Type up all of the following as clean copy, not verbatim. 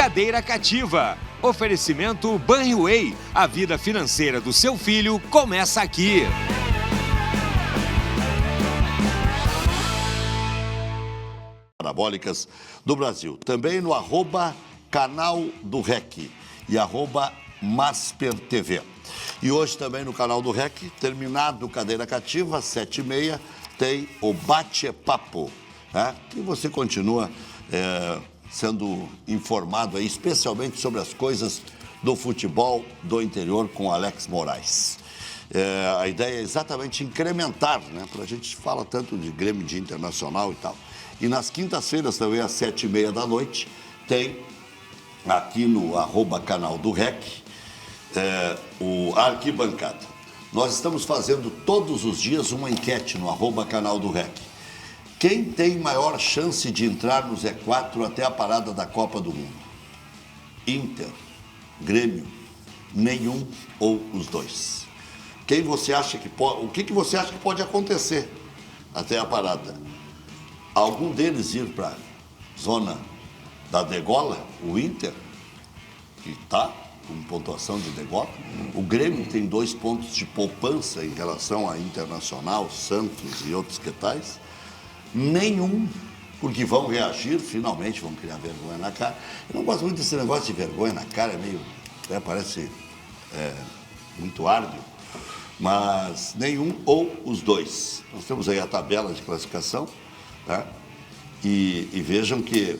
Cadeira Cativa. Oferecimento Banriway. A vida financeira do seu filho começa aqui. Parabólicas do Brasil. Também no @canal do REC e @MasperTV. E hoje também no canal do REC, terminado Cadeira Cativa, 7h30, tem o Bate-Papo, né? E você continua sendo informado aí, especialmente sobre as coisas do futebol do interior com Alex Moraes. A ideia é exatamente incrementar, né? Porque a gente fala tanto de Grêmio, de Internacional e tal. E nas quintas-feiras também, às 7h30 da noite, tem aqui no @canal do REC o Arquibancada. Nós estamos fazendo todos os dias uma enquete no @canal do REC. Quem tem maior chance de entrar no Z4 até a parada da Copa do Mundo? Inter, Grêmio, nenhum ou os dois? Quem você acha que pode, o que você acha que pode acontecer até a parada? Algum deles ir para a zona da degola, o Inter, que está com pontuação de degola. O Grêmio tem 2 pontos de poupança em relação à Internacional, Santos e outros que tais. Nenhum, porque vão reagir, finalmente vão criar vergonha na cara. Eu não gosto muito desse negócio de vergonha na cara, é meio, parece muito árduo, mas nenhum ou os dois. Nós temos aí a tabela de classificação, tá? E vejam que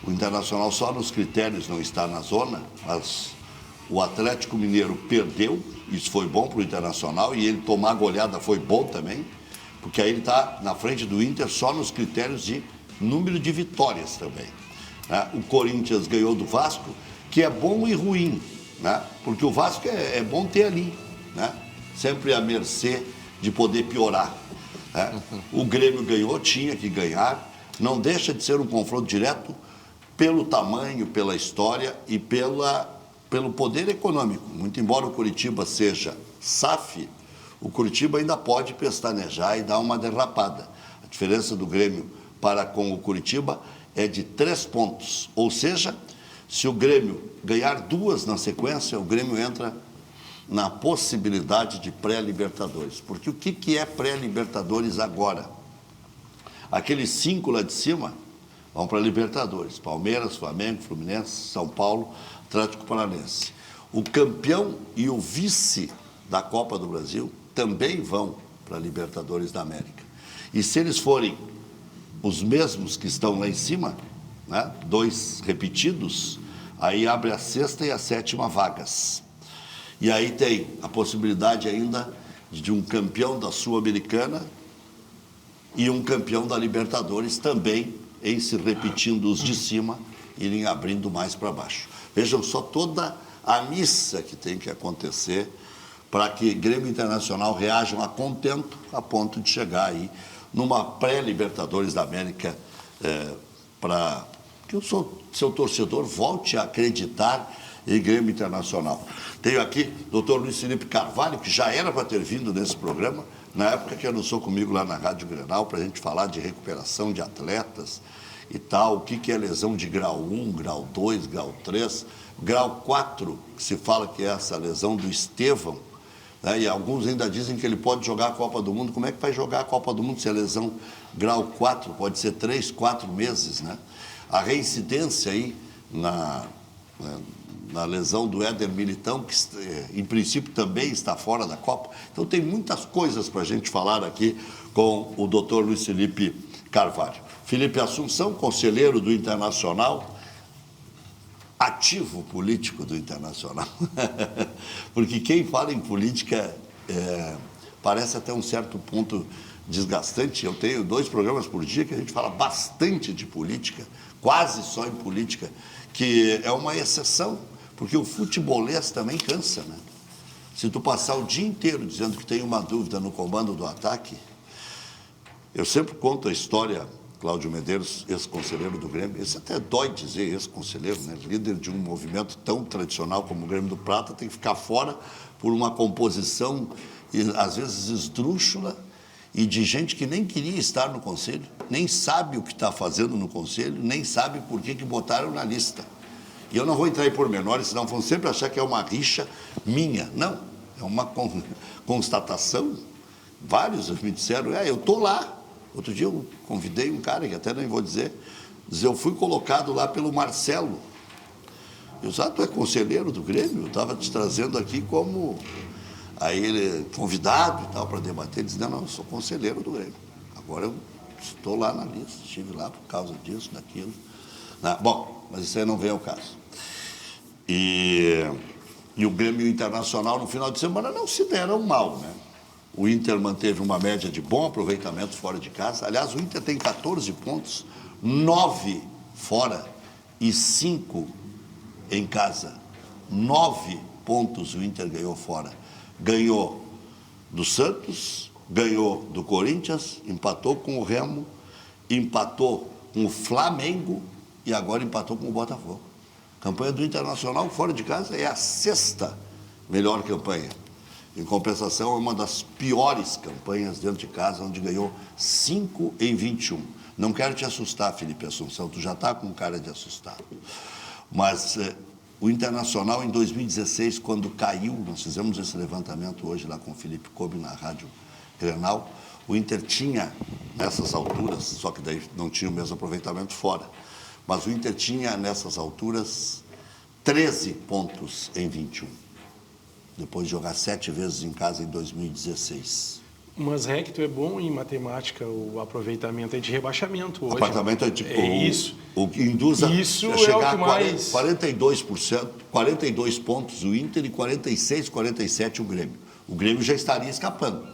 o Internacional só nos critérios não está na zona, mas o Atlético Mineiro perdeu, isso foi bom para o Internacional, e ele tomar a goleada foi bom também, porque aí ele está na frente do Inter só nos critérios de número de vitórias também, né? O Corinthians ganhou do Vasco, que é bom e ruim, né? Porque o Vasco é bom ter ali, né? Sempre à mercê de poder piorar, né? O Grêmio ganhou, tinha que ganhar, não deixa de ser um confronto direto pelo tamanho, pela história e pelo poder econômico. Muito embora o Curitiba seja SAF, o Curitiba ainda pode pestanejar e dar uma derrapada. A diferença do Grêmio para com o Curitiba é de 3 pontos. Ou seja, se o Grêmio ganhar 2 na sequência, o Grêmio entra na possibilidade de pré-Libertadores. Porque o que é pré-Libertadores agora? Aqueles 5 lá de cima vão para a Libertadores. Palmeiras, Flamengo, Fluminense, São Paulo, Atlético Paranaense. O campeão e o vice da Copa do Brasil também vão para a Libertadores da América. E se eles forem os mesmos que estão lá em cima, né, 2 repetidos, aí abre a 6ª e a 7ª vagas. E aí tem a possibilidade ainda de um campeão da Sul-Americana e um campeão da Libertadores também, em se repetindo os de cima, irem abrindo mais para baixo. Vejam só toda a missa que tem que acontecer para que Grêmio Internacional reajam a contento, a ponto de chegar aí numa pré-Libertadores da América, para que o seu torcedor volte a acreditar em Grêmio Internacional. Tenho aqui o Dr. Luiz Felipe Carvalho, que já era para ter vindo nesse programa, na época que anunciou comigo lá na Rádio Grenal, para a gente falar de recuperação de atletas e tal, o que é lesão de grau 1, grau 2, grau 3, grau 4, que se fala que é essa lesão do Estevão, né? E alguns ainda dizem que ele pode jogar a Copa do Mundo. Como é que vai jogar a Copa do Mundo se a lesão grau 4 pode ser 3, 4 meses, né? A reincidência aí na lesão do Éder Militão, que em princípio também está fora da Copa. Então tem muitas coisas para a gente falar aqui com o Dr. Luiz Felipe Carvalho. Felipe Assunção, conselheiro do Internacional, ativo político do Internacional, porque quem fala em política parece até um certo ponto desgastante. Eu tenho 2 programas por dia que a gente fala bastante de política, quase só em política, que é uma exceção, porque o futebolês também cansa, né? Se tu passar o dia inteiro dizendo que tem uma dúvida no comando do ataque, eu sempre conto a história. Cláudio Medeiros, ex-conselheiro do Grêmio, esse até dói dizer ex-conselheiro, né? Líder de um movimento tão tradicional como o Grêmio do Prata, tem que ficar fora por uma composição, às vezes, esdrúxula, e de gente que nem queria estar no conselho, nem sabe o que está fazendo no conselho, nem sabe por que botaram na lista. E eu não vou entrar em pormenores, senão vão sempre achar que é uma rixa minha. Não, é uma constatação. Vários me disseram, eu estou lá. Outro dia eu convidei um cara, que até nem vou dizer, eu fui colocado lá pelo Marcelo. Eu disse, tu é conselheiro do Grêmio? Eu estava te trazendo aqui como... Aí ele, convidado e tal, para debater, ele disse, não, eu sou conselheiro do Grêmio. Agora eu estou lá na lista, estive lá por causa disso, daquilo. Bom, mas isso aí não vem ao caso. E o Grêmio Internacional, no final de semana, não se deram mal, né? O Inter manteve uma média de bom aproveitamento fora de casa. Aliás, o Inter tem 14 pontos, 9 fora e 5 em casa. 9 pontos o Inter ganhou fora. Ganhou do Santos, ganhou do Corinthians, empatou com o Remo, empatou com o Flamengo e agora empatou com o Botafogo. A campanha do Internacional fora de casa é a 6ª melhor campanha. Em compensação, é uma das piores campanhas dentro de casa, onde ganhou 5 em 21. Não quero te assustar, Felipe Assunção, tu já está com cara de assustado. Mas o Internacional, em 2016, quando caiu, nós fizemos esse levantamento hoje lá com o Felipe Kobe na Rádio Grenal, o Inter tinha, nessas alturas, só que daí não tinha o mesmo aproveitamento fora, mas o Inter tinha, nessas alturas, 13 pontos em 21. Depois de jogar 7 vezes em casa em 2016. Mas, Rec, tu é bom em matemática, o aproveitamento é de rebaixamento hoje. Aproveitamento é tipo... isso. O que induz a isso chegar é o que mais... 42%, 42 pontos o Inter e 46, 47 o Grêmio. O Grêmio já estaria escapando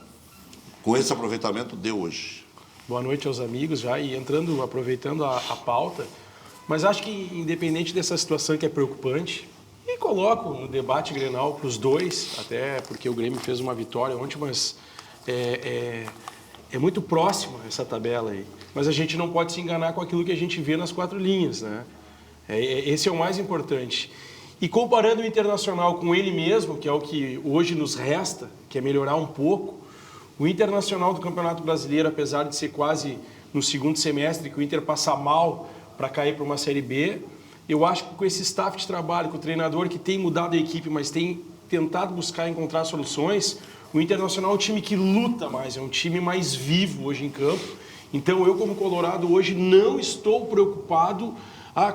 com esse aproveitamento de hoje. Boa noite aos amigos já, e aproveitando a pauta, mas acho que independente dessa situação que é preocupante, e coloco no debate Grenal para os dois, até porque o Grêmio fez uma vitória ontem, mas é muito próxima essa tabela aí. Mas a gente não pode se enganar com aquilo que a gente vê nas 4 linhas, né? Esse é o mais importante. E comparando o Internacional com ele mesmo, que é o que hoje nos resta, que é melhorar um pouco, o Internacional do Campeonato Brasileiro, apesar de ser quase no segundo semestre, que o Inter passa mal para cair para uma Série B, eu acho que com esse staff de trabalho, com o treinador que tem mudado a equipe, mas tem tentado buscar encontrar soluções, o Internacional é um time que luta mais, é um time mais vivo hoje em campo. Então eu, como colorado, hoje não estou preocupado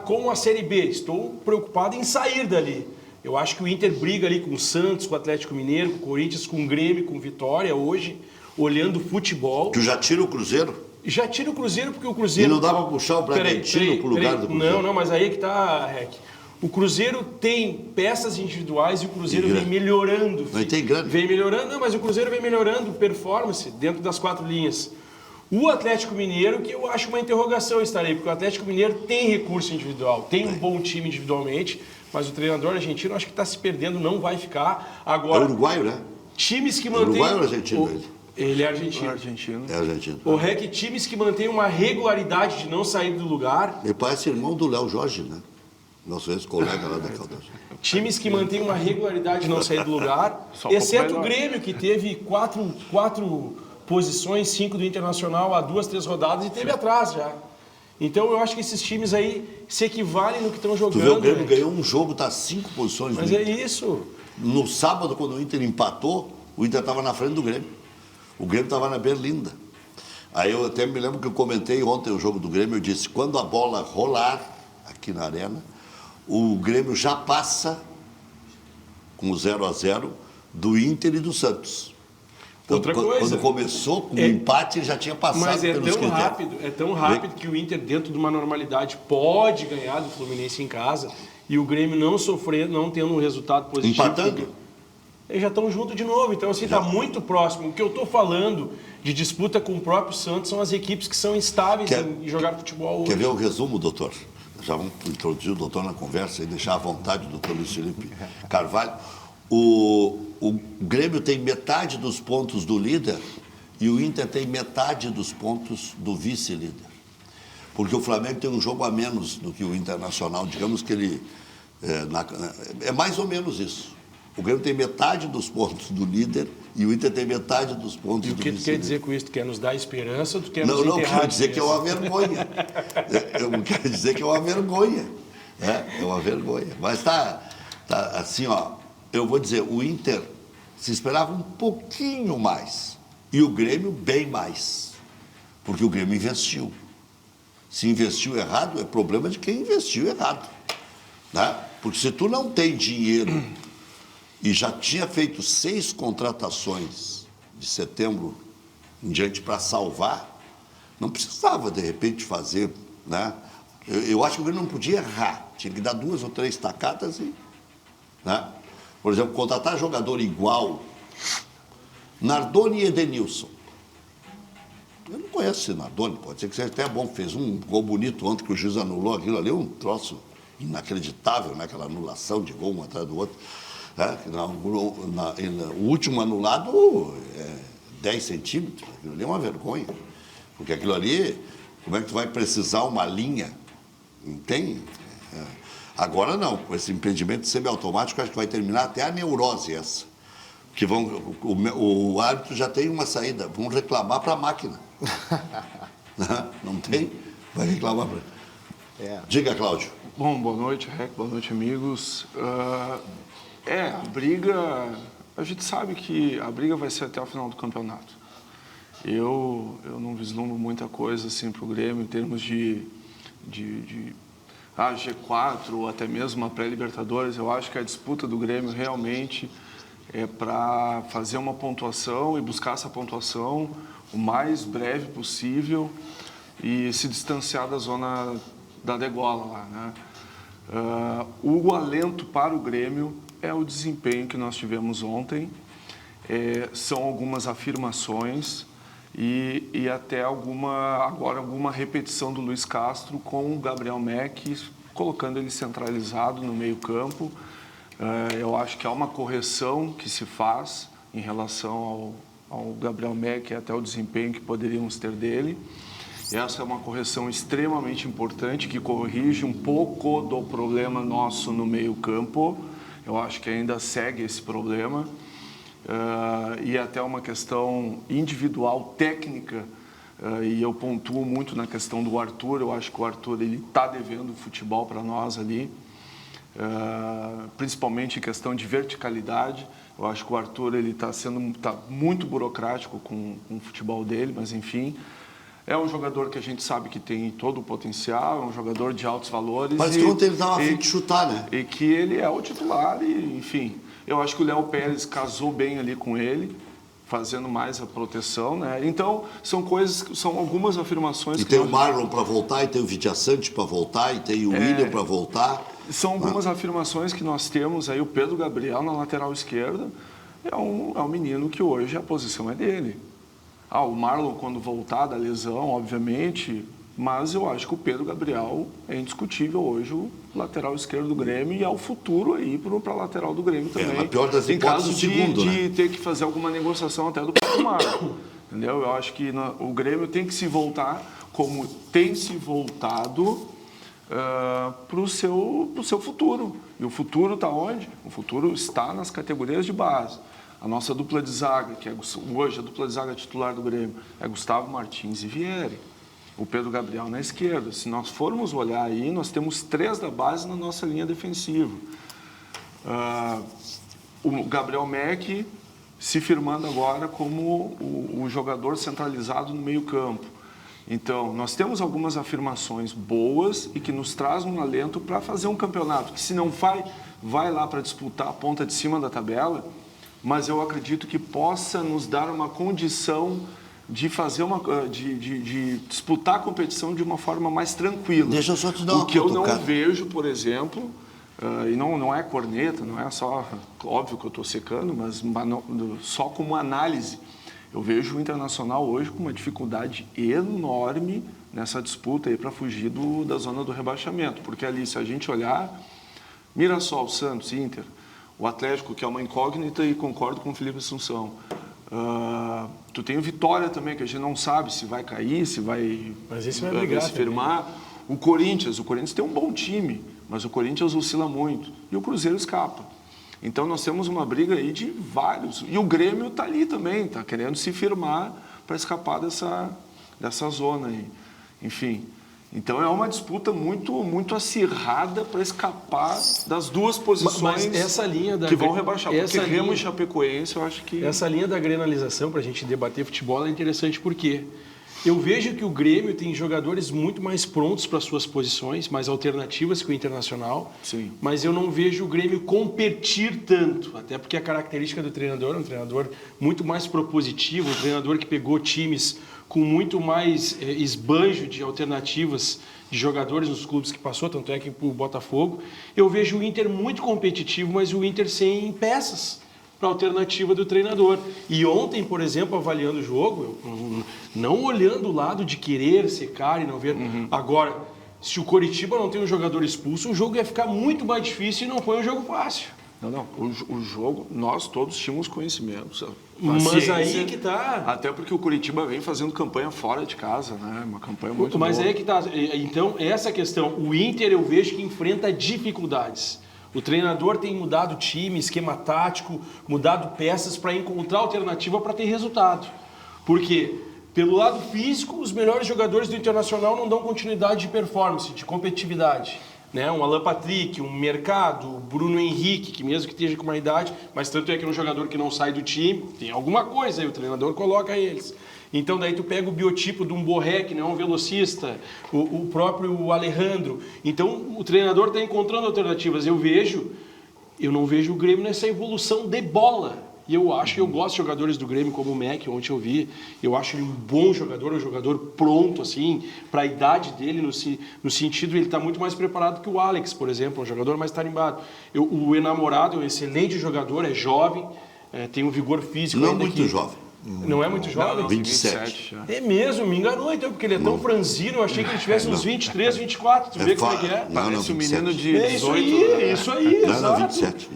com a Série B, estou preocupado em sair dali. Eu acho que o Inter briga ali com o Santos, com o Atlético Mineiro, com o Corinthians, com o Grêmio, com o Vitória hoje, olhando o futebol. Tu já tira o Cruzeiro? Já tira o Cruzeiro, porque o Cruzeiro... E não dá para puxar o Bragantino para o lugar do Cruzeiro? Não, mas aí é que tá, Rec. O Cruzeiro tem peças individuais e o Cruzeiro vem melhorando. Mas tem grande. Vem melhorando, não, mas o Cruzeiro vem melhorando performance dentro das 4 linhas. O Atlético Mineiro, que eu acho uma interrogação estarei, porque o Atlético Mineiro tem recurso individual, tem um bom time individualmente, mas o treinador argentino acho que está se perdendo, não vai ficar. Agora, é uruguaio, né? Times que mantêm... Uruguaio ou argentino ele? Ele é argentino. É argentino. O REC, times que mantêm uma regularidade de não sair do lugar. Ele parece irmão do Léo Jorge, né? Nosso ex-colega lá da Caldas. Times que mantêm uma regularidade de não sair do lugar, exceto o Grêmio, que teve 4 posições, 5 do Internacional há 2, 3 rodadas e teve atrás já. Então eu acho que esses times aí se equivalem no que estão jogando. Tu vê, o Grêmio ganhou um jogo, está 5 posições. Mas é isso. No sábado, quando o Inter empatou, o Inter estava na frente do Grêmio. O Grêmio estava na Berlinda. Aí eu até me lembro que eu comentei ontem o jogo do Grêmio, eu disse, quando a bola rolar aqui na arena, o Grêmio já passa com o 0-0 do Inter e do Santos. Outra coisa. Quando começou com o empate, ele já tinha passado mas pelos é tão rápido que o Inter, dentro de uma normalidade, pode ganhar do Fluminense em casa e o Grêmio não sofrer, não tendo um resultado positivo. Empatando. Eles já estão juntos de novo, então assim, está muito próximo. O que eu estou falando de disputa com o próprio Santos são as equipes que são instáveis em jogar futebol hoje. Quer ver o resumo, doutor? Já vamos introduzir o doutor na conversa e deixar à vontade o doutor Luiz Felipe Carvalho. O Grêmio tem metade dos pontos do líder e o Inter tem metade dos pontos do vice-líder. Porque o Flamengo tem um jogo a menos do que o Internacional, digamos que ele... É mais ou menos isso. O Grêmio tem metade dos pontos do líder e o Inter tem metade dos pontos do vice-líder. E o que tu quer dizer com isso? Tu quer nos dar esperança ou tu quer nos enterrar? Não, enterrar? quero dizer que é uma vergonha. Eu quero dizer que é uma vergonha. É uma vergonha. Mas tá assim, ó, eu vou dizer, o Inter se esperava um pouquinho mais e o Grêmio bem mais, porque o Grêmio investiu. Se investiu errado, é problema de quem investiu errado, né? Porque se tu não tem dinheiro e já tinha feito 6 contratações de setembro em diante para salvar, não precisava, de repente, fazer, né? Eu acho que o Grêmio não podia errar, tinha que dar 2 ou 3 tacadas e... né? Por exemplo, contratar jogador igual, Nardoni e Edenilson. Eu não conheço esse Nardoni, pode ser que seja até bom, fez um gol bonito ontem que o juiz anulou aquilo ali, um troço inacreditável, né? Aquela anulação de gol um atrás do outro. O último anulado é 10 centímetros, aquilo ali é uma vergonha, porque aquilo ali, como é que tu vai precisar uma linha? Não tem... Agora não, com esse impedimento semiautomático, acho que vai terminar até a neurose essa. Que o árbitro já tem uma saída, vão reclamar para a máquina. Não tem? Vai reclamar para... Diga, Cláudio. Bom, boa noite, Rec, boa noite, amigos. A briga, a gente sabe que a briga vai ser até o final do campeonato. Eu não vislumbro muita coisa assim para o Grêmio em termos de G4 ou até mesmo a pré-Libertadores. Eu acho que a disputa do Grêmio realmente é para fazer uma pontuação e buscar essa pontuação o mais breve possível e se distanciar da zona da degola lá, né? O alento para o Grêmio é o desempenho que nós tivemos ontem, são algumas afirmações e até alguma repetição do Luiz Castro com o Gabriel Meck, colocando ele centralizado no meio-campo. Eu acho que há uma correção que se faz em relação ao Gabriel Meck e até o desempenho que poderíamos ter dele. Essa é uma correção extremamente importante que corrige um pouco do problema nosso no meio-campo. Eu acho que ainda segue esse problema. E até uma questão individual, técnica, e eu pontuo muito na questão do Arthur. Eu acho que o Arthur está devendo futebol para nós ali, principalmente em questão de verticalidade. Eu acho que o Arthur está muito burocrático com o futebol dele, mas enfim... É um jogador que a gente sabe que tem todo o potencial, é um jogador de altos valores. Mas que ontem ele estava a fim de chutar, né? E que ele é o titular e, enfim... Eu acho que o Léo Pérez casou bem ali com ele, fazendo mais a proteção, né? Então, são algumas afirmações... E tem o Marlon para voltar, e tem o Vidiaçante para voltar, e tem o William para voltar. São algumas afirmações que nós temos aí. O Pedro Gabriel na lateral esquerda é um menino que hoje a posição é dele. O Marlon, quando voltar da lesão, obviamente, mas eu acho que o Pedro Gabriel é indiscutível hoje o lateral esquerdo do Grêmio e é o futuro aí para a lateral do Grêmio também. Na pior das hipóteses, em caso segundo, de ter que fazer alguma negociação até do próprio Marlon, entendeu? Eu acho que o Grêmio tem que se voltar como tem se voltado para o seu futuro. E o futuro está onde? O futuro está nas categorias de base. A nossa dupla de zaga, que é hoje a dupla de zaga titular do Grêmio, é Gustavo Martins e Vieri. O Pedro Gabriel na esquerda. Se nós formos olhar aí, nós temos 3 da base na nossa linha defensiva. O Gabriel Meck se firmando agora como o jogador centralizado no meio-campo. Então, nós temos algumas afirmações boas e que nos trazem um alento para fazer um campeonato, que se não vai lá para disputar a ponta de cima da tabela, mas eu acredito que possa nos dar uma condição de fazer de disputar a competição de uma forma mais tranquila. Deixa eu só te dar uma O que eu não vejo, por exemplo, e não é corneta, não é só, óbvio que eu estou secando, mas só como análise, eu vejo o Internacional hoje com uma dificuldade enorme nessa disputa aí para fugir da zona do rebaixamento, porque ali, se a gente olhar, Mirassol, Santos, Inter, o Atlético, que é uma incógnita, e concordo com o Felipe Assunção. Tu tem o Vitória também, que a gente não sabe se vai cair, se vai, mas esse vai brigar se firmar. Também. O Corinthians tem um bom time, mas o Corinthians oscila muito. E o Cruzeiro escapa. Então nós temos uma briga aí de vários. E o Grêmio está ali também, está querendo se firmar para escapar dessa zona aí. Enfim, Então é uma disputa muito acirrada para escapar das duas posições Mas essa linha da que vão rebaixar. Porque Remo linha, e Chapecoense, eu acho que... Essa linha da grenalização, para a gente debater futebol, é interessante porque eu vejo que o Grêmio tem jogadores muito mais prontos para suas posições, mais alternativas que o Internacional. Sim. Mas eu não vejo o Grêmio competir tanto, até porque a característica do treinador é um treinador muito mais propositivo, um treinador que pegou times com muito mais esbanjo de alternativas de jogadores nos clubes que passou, tanto é que o Botafogo. Eu vejo o Inter muito competitivo, mas o Inter sem peças para a alternativa do treinador. E ontem, por exemplo, avaliando o jogo, não olhando o lado de querer secar e não ver. Agora, se o Coritiba não tem um jogador expulso, o jogo ia ficar muito mais difícil e não foi um jogo fácil. Não. O jogo, nós todos tínhamos conhecimentos. Mas aí que tá. Até porque o Coritiba vem fazendo campanha fora de casa, né? Uma campanha muito boa. Mas aí que tá. Então, essa questão, o Inter eu vejo que enfrenta dificuldades. O treinador tem mudado o time, esquema tático, mudado peças para encontrar alternativa para ter resultado. Por quê? Pelo lado físico, os melhores jogadores do Internacional não dão continuidade de performance, de competitividade. Né? Um Alan Patrick, um Mercado, o Bruno Henrique, que mesmo que esteja com uma idade, mas tanto é que é um jogador que não sai do time, tem alguma coisa aí, o treinador coloca eles. Então daí tu pega o biotipo de um Borré, que não é um velocista, o próprio Alejandro. Então o treinador está encontrando alternativas. Eu não vejo o Grêmio nessa evolução de bola. E eu gosto de jogadores do Grêmio como o Mac, ontem eu vi. Eu acho ele um bom jogador, um jogador pronto, assim, para a idade dele, no sentido ele está muito mais preparado que o Alex, por exemplo, um jogador mais tarimbado. O Enamorado é um excelente jogador, é jovem, tem um vigor físico. Não muito jovem. Não é muito jovem? Não, 27. É mesmo, me enganou então, porque ele é tão franzino, eu achei que ele tivesse uns 23, 24, tu vê como é que é? Parece um menino de 18. Isso aí, exato. Não, 27.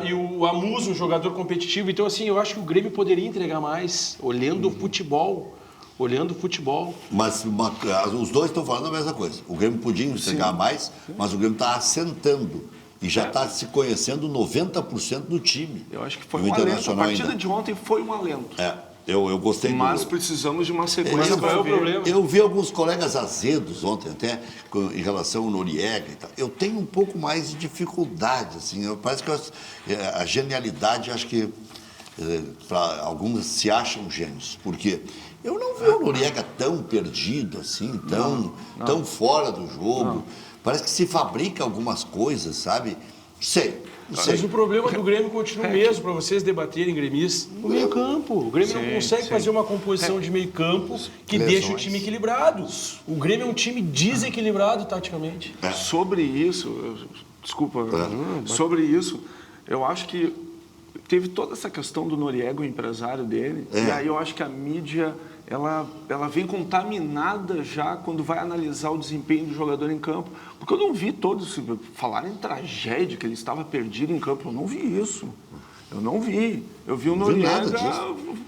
E o Amuso, um jogador competitivo, então assim, eu acho que o Grêmio poderia entregar mais, olhando o futebol. Mas os dois estão falando a mesma coisa. O Grêmio podia entregar mais, mas o Grêmio está assentando. E já está se conhecendo 90% do time. Eu acho que foi um alento. A partida de ontem foi um alento. Eu gostei. Mas precisamos de uma sequência. Qual é o problema? Eu vi alguns colegas azedos ontem, até em relação ao Noriega e tal. Eu tenho um pouco mais de dificuldade, assim. Parece que a genialidade, acho que para alguns se acham gênios. Porque eu não vi o Noriega tão perdido, assim, tão fora do jogo. Não. Parece que se fabrica algumas coisas, sabe? Sei. Mas o problema do Grêmio continua o mesmo, para vocês debaterem, gremistas. O meio campo. O Grêmio não consegue fazer uma composição de meio campo que deixe o time equilibrado. O Grêmio é um time desequilibrado taticamente. Sobre isso, sobre isso, eu acho que teve toda essa questão do Noriega, o empresário dele, e aí eu acho que a mídia... Ela vem contaminada já quando vai analisar o desempenho do jogador em campo. Porque eu não vi todos falarem em tragédia, que ele estava perdido em campo. Eu não vi isso. Eu não vi. Eu vi o Noriega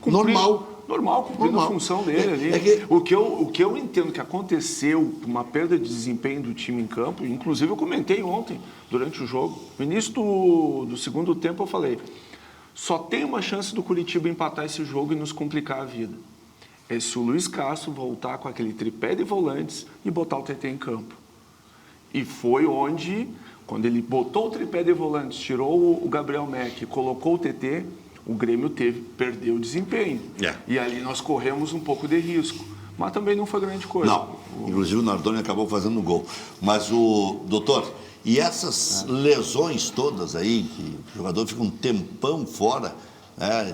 cumprindo a função dele ali. O que eu entendo que aconteceu, uma perda de desempenho do time em campo, inclusive eu comentei ontem, durante o jogo. No início do segundo tempo eu falei, só tem uma chance do Coritiba empatar esse jogo e nos complicar a vida. É se o Luiz Castro voltar com aquele tripé de volantes e botar o TT em campo. E foi onde, quando ele botou o tripé de volantes, tirou o Gabriel Mack e colocou o TT, o Grêmio perdeu o desempenho. E ali nós corremos um pouco de risco. Mas também não foi grande coisa. Não, inclusive o Nardoni acabou fazendo gol. Mas doutor, e essas lesões todas aí, que o jogador fica um tempão fora,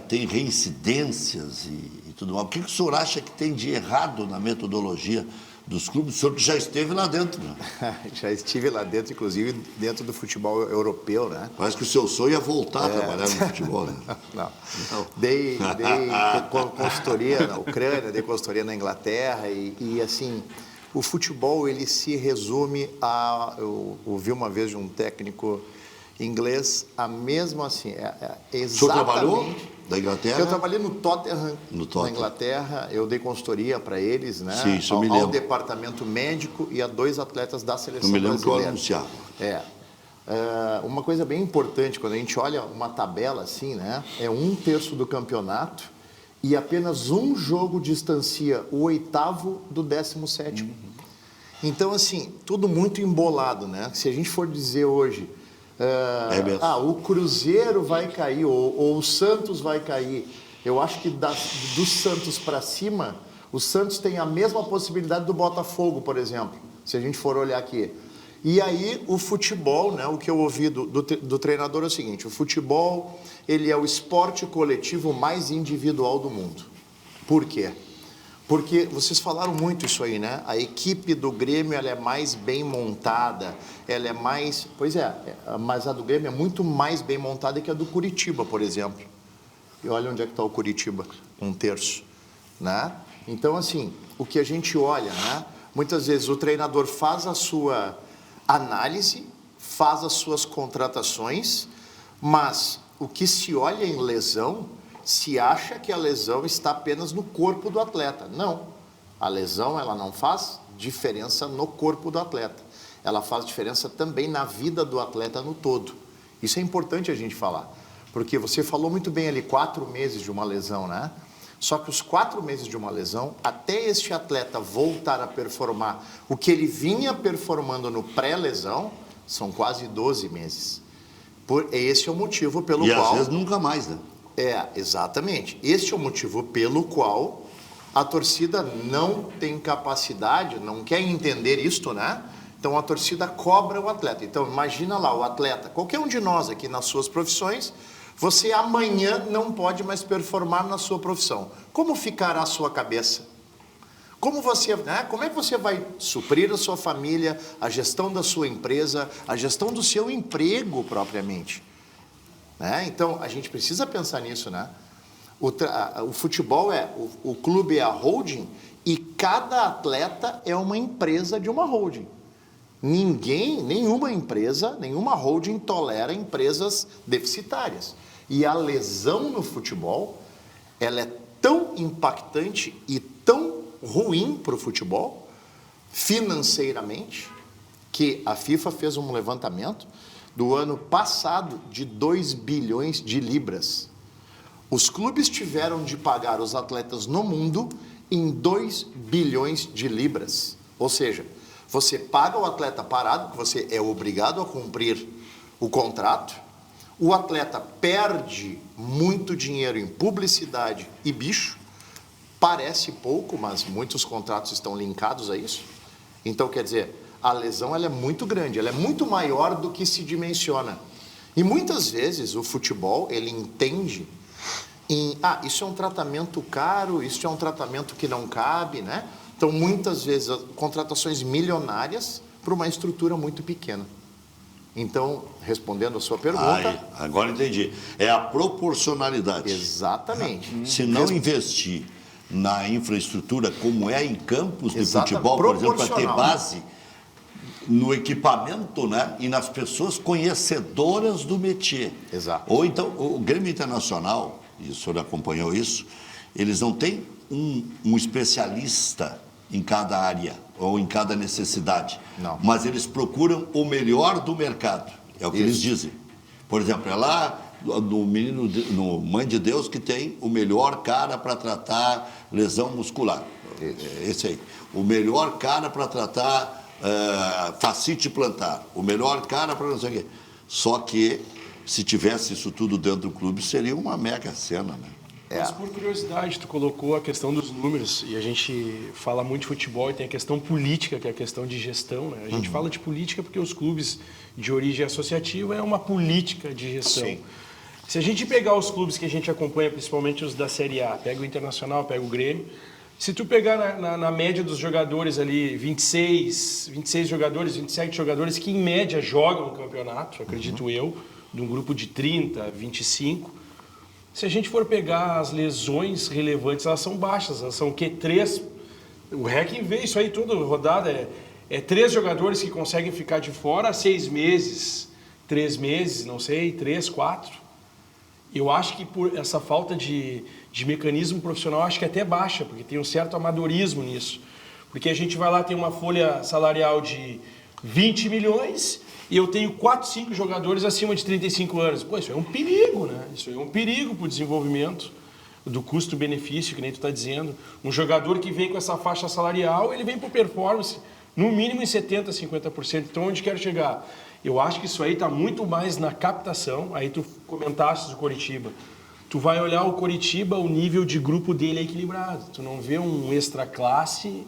tem reincidências e tudo mais. O que o senhor acha que tem de errado na metodologia dos clubes? O senhor que já esteve lá dentro, né? Já estive lá dentro, inclusive dentro do futebol europeu, né? Parece que o seu sonho é voltar a trabalhar no futebol, né? Não. Dei consultoria na Ucrânia, dei consultoria na Inglaterra e assim, o futebol ele se resume a... Eu ouvi uma vez de um técnico inglês, a mesma assim, exatamente... O senhor trabalhou da Inglaterra? Eu trabalhei no Tottenham, na Inglaterra, eu dei consultoria para eles, né? Sim, isso eu me lembro. Ao departamento médico e a 2 atletas da seleção brasileira. Eu me lembro brasileira. que eu anunciava. Uma coisa bem importante, quando a gente olha uma tabela assim, né? É 1/3 do campeonato e apenas um jogo distancia o 8º do 17º. Então, assim, tudo muito embolado, né? Se a gente for dizer hoje, o Cruzeiro vai cair ou o Santos vai cair, eu acho que do Santos para cima, o Santos tem a mesma possibilidade do Botafogo, por exemplo, se a gente for olhar aqui. E aí o futebol, né, o que eu ouvi do treinador é o seguinte: o futebol, ele é o esporte coletivo mais individual do mundo. Por quê? Porque vocês falaram muito isso aí, né? A equipe do Grêmio, ela é mais bem montada, ela é mais... Pois é, mas a do Grêmio é muito mais bem montada que a do Curitiba, por exemplo. E olha onde é que está o Curitiba, 1/3, né? Então, assim, o que a gente olha, né? Muitas vezes o treinador faz a sua análise, faz as suas contratações, mas o que se olha em lesão, se acha que a lesão está apenas no corpo do atleta. Não, a lesão ela não faz diferença no corpo do atleta, ela faz diferença também na vida do atleta no todo. Isso é importante a gente falar, porque você falou muito bem ali, 4 meses de uma lesão, né? Só que os 4 meses de uma lesão, até este atleta voltar a performar o que ele vinha performando no pré-lesão, são quase 12 meses. Esse é o motivo pelo qual... E às vezes nunca mais, né? Exatamente. Este é o motivo pelo qual a torcida não tem capacidade, não quer entender isto, né? Então a torcida cobra o atleta. Então imagina lá o atleta, qualquer um de nós aqui nas suas profissões, você amanhã não pode mais performar na sua profissão. Como ficará a sua cabeça? Como é que você vai suprir a sua família, a gestão da sua empresa, a gestão do seu emprego propriamente? Né? Então, a gente precisa pensar nisso, né? O futebol o clube é a holding e cada atleta é uma empresa de uma holding. Nenhuma empresa, nenhuma holding tolera empresas deficitárias. E a lesão no futebol, ela é tão impactante e tão ruim para o futebol, financeiramente, que a FIFA fez um levantamento do ano passado de 2 bilhões de libras. Os clubes tiveram de pagar os atletas no mundo em 2 bilhões de libras. Ou seja, você paga o atleta parado, que você é obrigado a cumprir o contrato, o atleta perde muito dinheiro em publicidade e bicho, parece pouco, mas muitos contratos estão linkados a isso. Então, quer dizer, a lesão ela é muito grande, ela é muito maior do que se dimensiona. E muitas vezes o futebol, ele entende isso é um tratamento caro, isso é um tratamento que não cabe, né? Então, muitas vezes, contratações milionárias para uma estrutura muito pequena. Então, respondendo a sua pergunta... Agora entendi. É a proporcionalidade. Exatamente. Se não investir na infraestrutura, como é em campos de futebol, por exemplo, para ter base no equipamento, né? E nas pessoas conhecedoras do métier. Exato. Ou então, o Grêmio Internacional, e o senhor acompanhou isso, eles não têm um especialista em cada área ou em cada necessidade. Não. Mas eles procuram o melhor do mercado. É o que eles dizem. Por exemplo, é lá no Mãe de Deus que tem o melhor cara para tratar lesão muscular. Esse aí. O melhor cara para tratar fascite plantar. O melhor cara para não sei o quê. Só que, se tivesse isso tudo dentro do clube, seria uma mega cena, né? Mas por curiosidade, tu colocou a questão dos números, e a gente fala muito de futebol e tem a questão política, que é a questão de gestão, né? A gente fala de política porque os clubes de origem associativa é uma política de gestão. Sim. Se a gente pegar os clubes que a gente acompanha, principalmente os da Série A, pega o Internacional, pega o Grêmio, se tu pegar na média dos jogadores ali, 26 jogadores, 27 jogadores que em média jogam no campeonato, acredito eu, de um grupo de 30, 25... Se a gente for pegar as lesões relevantes, elas são baixas, elas são o quê? 3. O REC vê isso aí toda rodada, é 3 jogadores que conseguem ficar de fora 6 meses, 3 meses, não sei, 3, 4. Eu acho que por essa falta de mecanismo profissional, acho que é até baixa, porque tem um certo amadorismo nisso. Porque a gente vai lá, tem uma folha salarial de 20 milhões... e eu tenho 4, 5 jogadores acima de 35 anos. Pô, isso é um perigo, né? Isso é um perigo para o desenvolvimento do custo-benefício, que nem tu está dizendo. Um jogador que vem com essa faixa salarial, ele vem por performance. No mínimo em 70%, 50%. Então, onde quero chegar? Eu acho que isso aí está muito mais na captação. Aí tu comentaste do Coritiba. Tu vai olhar o Coritiba, o nível de grupo dele é equilibrado. Tu não vê um extra classe,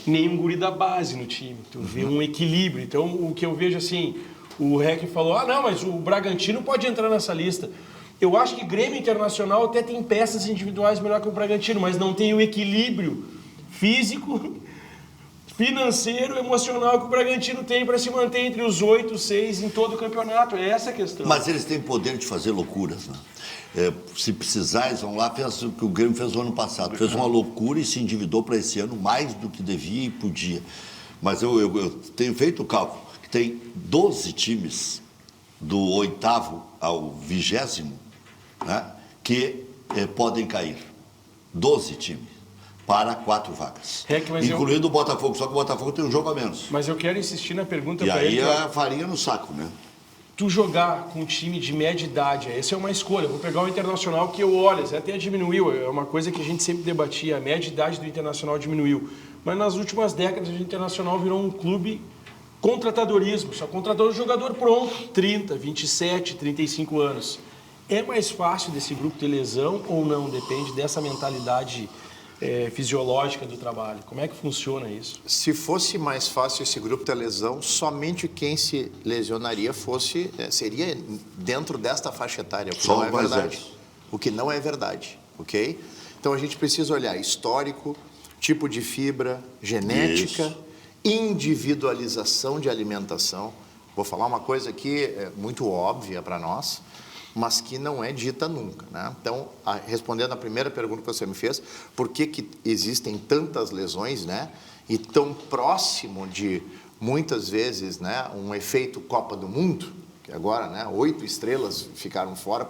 nem um guri da base no time. Tu vê um equilíbrio. Então, o que eu vejo assim, o Rec falou, não, mas o Bragantino pode entrar nessa lista. Eu acho que Grêmio Internacional até tem peças individuais melhor que o Bragantino, mas não tem o equilíbrio físico, financeiro, emocional que o Bragantino tem para se manter entre os 8, 6 em todo o campeonato. É essa a questão. Mas eles têm poder de fazer loucuras, né? Se precisar, eles vão lá, fez o que o Grêmio fez no ano passado. Fez uma loucura e se endividou para esse ano mais do que devia e podia. Mas eu tenho feito o cálculo que tem 12 times do 8º ao 20º, né, que podem cair. 12 times para 4 vagas. Incluindo o Botafogo, só que o Botafogo tem um jogo a menos. Mas eu quero insistir na pergunta e para ele. E aí a farinha no saco, né? Tu jogar com um time de média idade, essa é uma escolha. Vou pegar o Internacional que eu olho, até diminuiu, é uma coisa que a gente sempre debatia, a média idade do Internacional diminuiu. Mas nas últimas décadas o Internacional virou um clube contratadorismo, só contratou o jogador pronto, 30, 27, 35 anos. É mais fácil desse grupo ter lesão ou não? Depende dessa mentalidade fisiológica do trabalho. Como é que funciona isso? Se fosse mais fácil esse grupo ter lesão, somente quem se lesionaria seria dentro desta faixa etária, o que não é verdade. O que não é verdade, ok? Então a gente precisa olhar histórico, tipo de fibra, genética, individualização de alimentação. Vou falar uma coisa aqui muito óbvia para nós, mas que não é dita nunca, né? Então, respondendo a primeira pergunta que você me fez, por que existem tantas lesões, né? E tão próximo de, muitas vezes, né, um efeito Copa do Mundo, que agora, né, 8 estrelas ficaram fora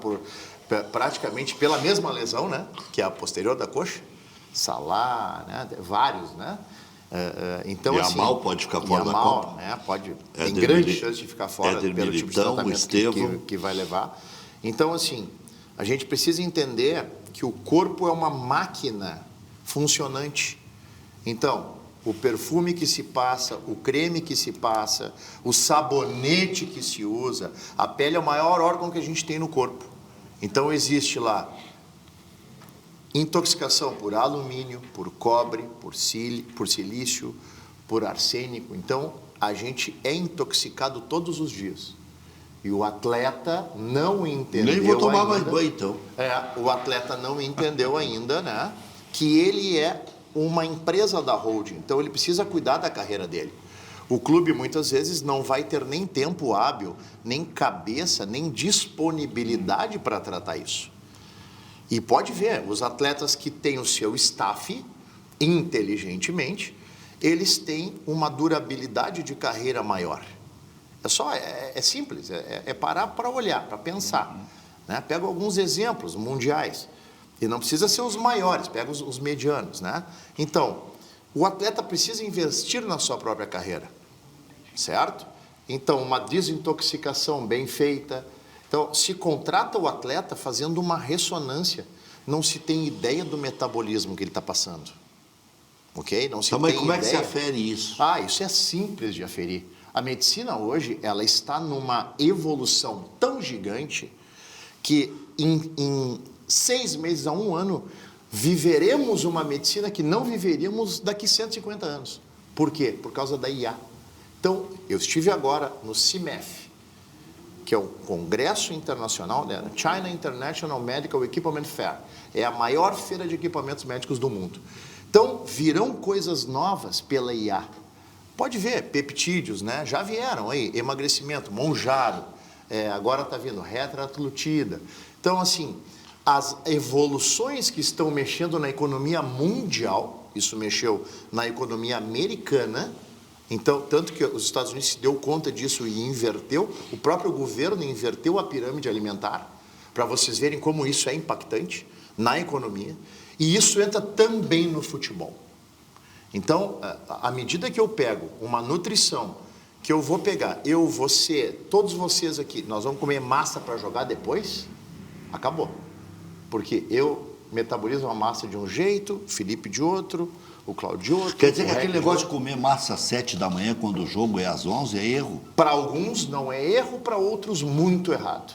praticamente pela mesma lesão, né? Que é a posterior da coxa, Salah, né? Vários, né? Então, assim, Yamal pode ficar fora da Copa. Né? Tem grande chance de ficar fora pelo tipo de tratamento que vai levar. Então, assim, a gente precisa entender que o corpo é uma máquina funcionante. Então, o perfume que se passa, o creme que se passa, o sabonete que se usa, a pele é o maior órgão que a gente tem no corpo. Então, existe lá intoxicação por alumínio, por cobre, por silício, por arsênico. Então, a gente é intoxicado todos os dias. E o atleta não entendeu. Nem vou tomar mais banho, então. O atleta não entendeu ainda, né, que ele é uma empresa da holding. Então, ele precisa cuidar da carreira dele. O clube, muitas vezes, não vai ter nem tempo hábil, nem cabeça, nem disponibilidade para tratar isso. E pode ver, os atletas que têm o seu staff, inteligentemente, eles têm uma durabilidade de carreira maior. É simples, é parar para olhar, para pensar. Né? Pega alguns exemplos mundiais, e não precisa ser os maiores, pega os medianos. Né? Então, o atleta precisa investir na sua própria carreira, certo? Então, uma desintoxicação bem feita. Então, se contrata o atleta fazendo uma ressonância, não se tem ideia do metabolismo que ele está passando. Ok? Não se tem mas como ideia. É que se afere isso? Isso é simples de aferir. A medicina hoje, ela está numa evolução tão gigante que em 6 meses a 1 ano, viveremos uma medicina que não viveríamos daqui 150 anos. Por quê? Por causa da IA. Então, eu estive agora no CIMEF, que é o Congresso Internacional, né? China International Medical Equipment Fair. É a maior feira de equipamentos médicos do mundo. Então, virão coisas novas pela IA. Pode ver, peptídeos, né? Já vieram aí, emagrecimento, Monjaro, agora está vindo retratlutida. Então, assim, as evoluções que estão mexendo na economia mundial, isso mexeu na economia americana, então, tanto que os Estados Unidos se deu conta disso e inverteu, o próprio governo inverteu a pirâmide alimentar, para vocês verem como isso é impactante na economia, e isso entra também no futebol. Então, à medida que eu pego uma nutrição, que eu vou pegar, você, todos vocês aqui, nós vamos comer massa para jogar depois, acabou. Porque eu metabolizo a massa de um jeito, Felipe de outro, o Claudioto. Quer dizer que aquele negócio de comer massa às 7 da manhã, quando o jogo é às 11, é erro? Para alguns não é erro, para outros muito errado.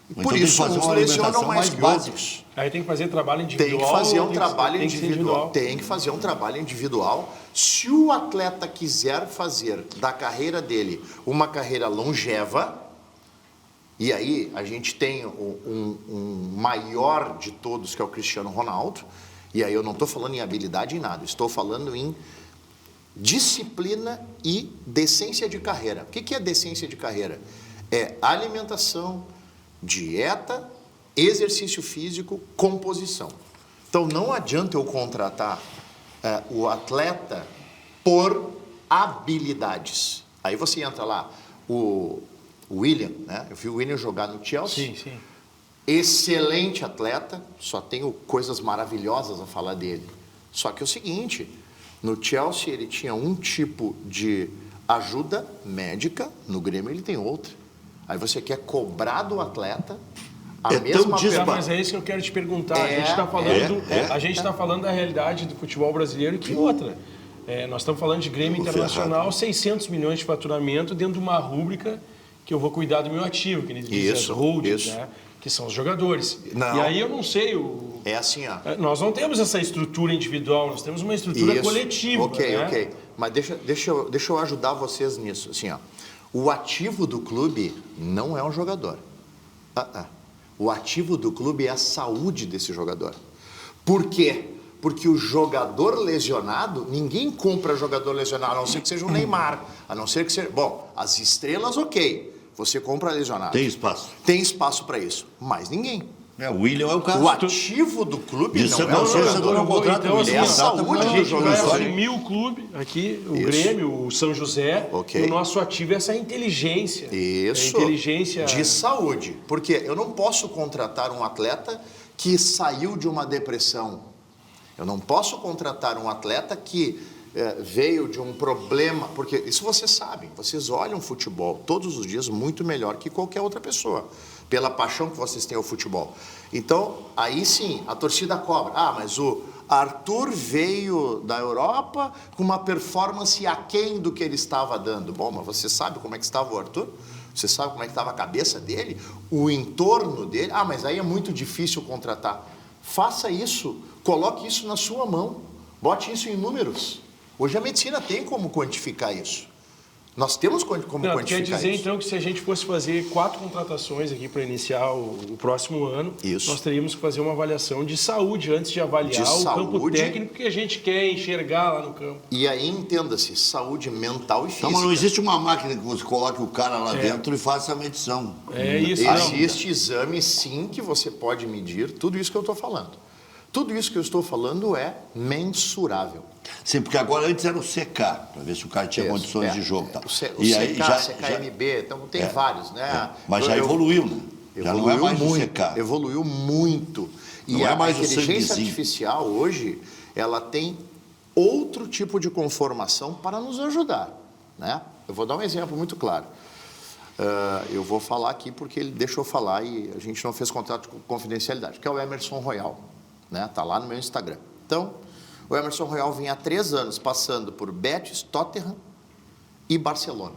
E Então por tem que isso fazer uns uma lesionam alimentação mais mais que básica. outros. Aí tem que fazer trabalho individual. Tem que fazer um tem trabalho tem que ser individual. Tem que fazer um trabalho individual. Se o atleta quiser fazer da carreira dele uma carreira longeva, e aí a gente tem um maior de todos, que é o Cristiano Ronaldo, e aí eu não estou falando em habilidade em nada, estou falando em disciplina e decência de carreira. O que é decência de carreira? É alimentação, dieta, exercício físico, composição. Então não adianta eu contratar o atleta por habilidades. Aí você entra lá, o William, né? Eu vi o William jogar no Chelsea. Sim. Excelente atleta, só tenho coisas maravilhosas a falar dele. Só que é o seguinte, no Chelsea ele tinha um tipo de ajuda médica, no Grêmio ele tem outra. Aí você quer cobrar do atleta a mesma Tá, mas é isso que eu quero te perguntar. A gente está falando da realidade do futebol brasileiro e que outra. Nós estamos falando de Grêmio Internacional, 600 milhões de faturamento dentro de uma rúbrica que eu vou cuidar do meu ativo, que eles dizem as holdings, né? Que são os jogadores. Não. E aí eu não sei... É assim, ó. Nós não temos essa estrutura individual, nós temos uma estrutura coletiva. Ok. Mas deixa eu ajudar vocês nisso. Assim, ó. O ativo do clube não é um jogador. O ativo do clube é a saúde desse jogador. Por quê? Porque o jogador lesionado, ninguém compra jogador lesionado, a não ser que seja o Neymar, a não ser que seja... Bom, as estrelas, ok, você compra lesionado. Tem espaço. Tem espaço para isso, mas ninguém. O William é o caso. O ativo do clube Isso não é o jogador. Não contrata então, assim, é a saúde a do gente vai jogador. assumir o clube aqui, o Isso. Grêmio, o São José, Ok. e o nosso ativo é essa inteligência. Isso, inteligência de saúde. Porque eu não posso contratar um atleta que saiu de uma depressão. Eu não posso contratar um atleta que veio de um problema, porque isso vocês sabem, vocês olham futebol todos os dias muito melhor que qualquer outra pessoa, pela paixão que vocês têm ao futebol. Então, aí sim, a torcida cobra. Mas o Arthur veio da Europa com uma performance aquém do que ele estava dando. Bom, mas você sabe como é que estava o Arthur? Você sabe como é que estava a cabeça dele? O entorno dele? Mas aí é muito difícil contratar. Faça isso, coloque isso na sua mão, bote isso em números. Hoje a medicina tem como quantificar isso. Nós temos como quantificar isso. Quer dizer, então, que se a gente fosse fazer 4 contratações aqui para iniciar o próximo ano, nós teríamos que fazer uma avaliação de saúde antes de avaliar o campo técnico que a gente quer enxergar lá no campo. E aí, entenda-se, saúde mental e física. Então, mas não existe uma máquina que você coloque o cara lá dentro e faça a medição. É isso. Existe exame, sim, que você pode medir tudo isso que eu estou falando. Tudo isso que eu estou falando é mensurável. Sim, porque agora antes era o CK, para ver se o cara tinha condições de jogo. Tá. O e CK, aí, CKMB, então tem vários, né? Mas já evoluiu, né? Já não é mais muito, o CK. Evoluiu muito. Não é mais a inteligência artificial hoje, ela tem outro tipo de conformação para nos ajudar, né? Eu vou dar um exemplo muito claro. Eu vou falar aqui porque ele deixou falar e a gente não fez contrato com confidencialidade, que é o Emerson Royal, né? Tá lá no meu Instagram. Então, o Emerson Royal vinha há 3 anos passando por Betis, Tottenham e Barcelona.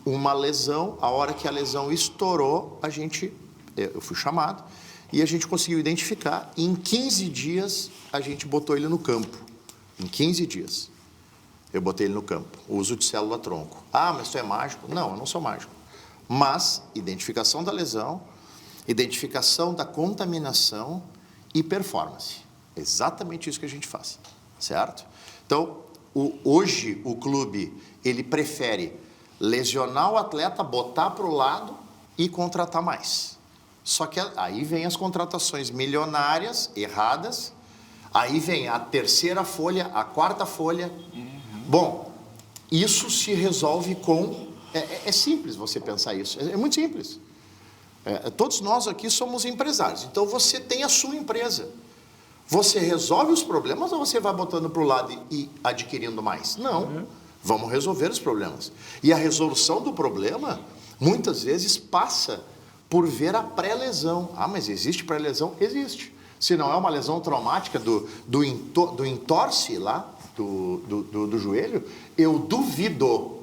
Uma lesão, a hora que a lesão estourou, eu fui chamado e a gente conseguiu identificar. E em 15 dias, a gente botou ele no campo. Em 15 dias, eu botei ele no campo. O uso de célula-tronco. Mas tu é mágico? Não, eu não sou mágico. Mas, identificação da lesão, identificação da contaminação e performance. Exatamente isso que a gente faz, certo? Então, hoje o clube, ele prefere lesionar o atleta, botar para o lado e contratar mais. Só que aí vem as contratações milionárias, erradas, aí vem a 3ª folha, a 4ª folha. Bom, isso se resolve com... É simples você pensar isso, é muito simples. Todos nós aqui somos empresários, então você tem a sua empresa. Você resolve os problemas ou você vai botando para o lado e adquirindo mais? Não. Vamos resolver os problemas. E a resolução do problema, muitas vezes, passa por ver a pré-lesão. Mas existe pré-lesão? Existe. Se não é uma lesão traumática do entorse lá, do joelho, eu duvido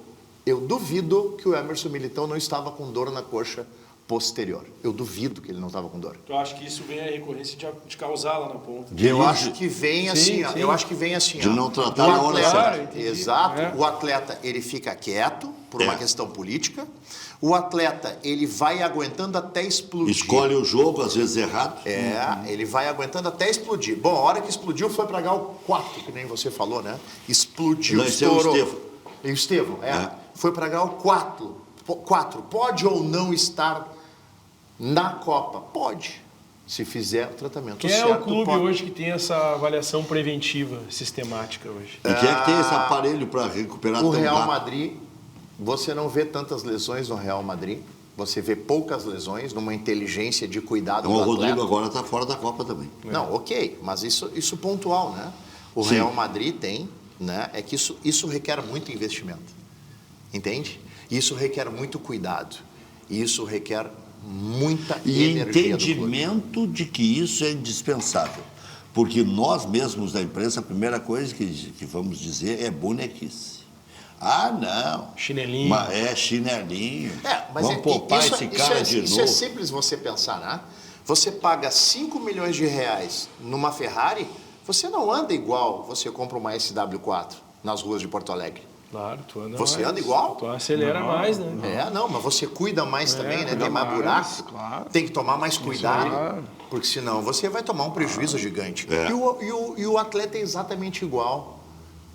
que o Emerson Militão não estava com dor na coxa posterior. Eu duvido que ele não estava com dor. Eu acho que isso vem a recorrência de causar lá na ponta. Eu acho que vem assim, ó. sim. Eu acho que vem assim, De ó. não tratar O na hora atleta- certa. Exato. É. O atleta, ele fica quieto por uma É. questão política. O atleta, ele vai aguentando até explodir. Escolhe o jogo, às vezes errado. Ele vai aguentando até explodir. Bom, a hora que explodiu foi para grau 4, que nem você falou, né? Explodiu, Não, esse é o estourou. Estevão. E o Estevão, É. Foi para grau 4. 4. Pode ou não estar na Copa? Pode, se fizer o tratamento Quem é certo. o clube pode. hoje que tem essa avaliação preventiva sistemática hoje? E quem é que tem esse aparelho para recuperar O tão Real rápido? Madrid, você não vê tantas lesões no Real Madrid. Você vê poucas lesões numa inteligência de cuidado Então, o do Rodrigo atleta. agora está fora da Copa também. Não, ok, mas isso pontual, né? O Sim. Real Madrid tem, né? É que isso requer muito investimento, entende? Isso requer muito cuidado, isso requer muita E energia do clube. entendimento de que isso é indispensável. Porque nós mesmos da imprensa, a primeira coisa que vamos dizer é bonequice. Ah, não. Chinelinho. É chinelinho. Mas vamos poupar isso, esse cara de isso novo. é simples você pensar, né? Você paga 5 milhões de reais numa Ferrari, você não anda igual você compra uma SW4 nas ruas de Porto Alegre. Claro, tu anda Você mais. anda igual? Tu acelera mais, né? Não, mas você cuida mais também, né? cuida Tem mais mais, buraco. claro. Tem que tomar mais cuidado. aí. Porque senão você vai tomar um prejuízo gigante. É. E o atleta é exatamente igual.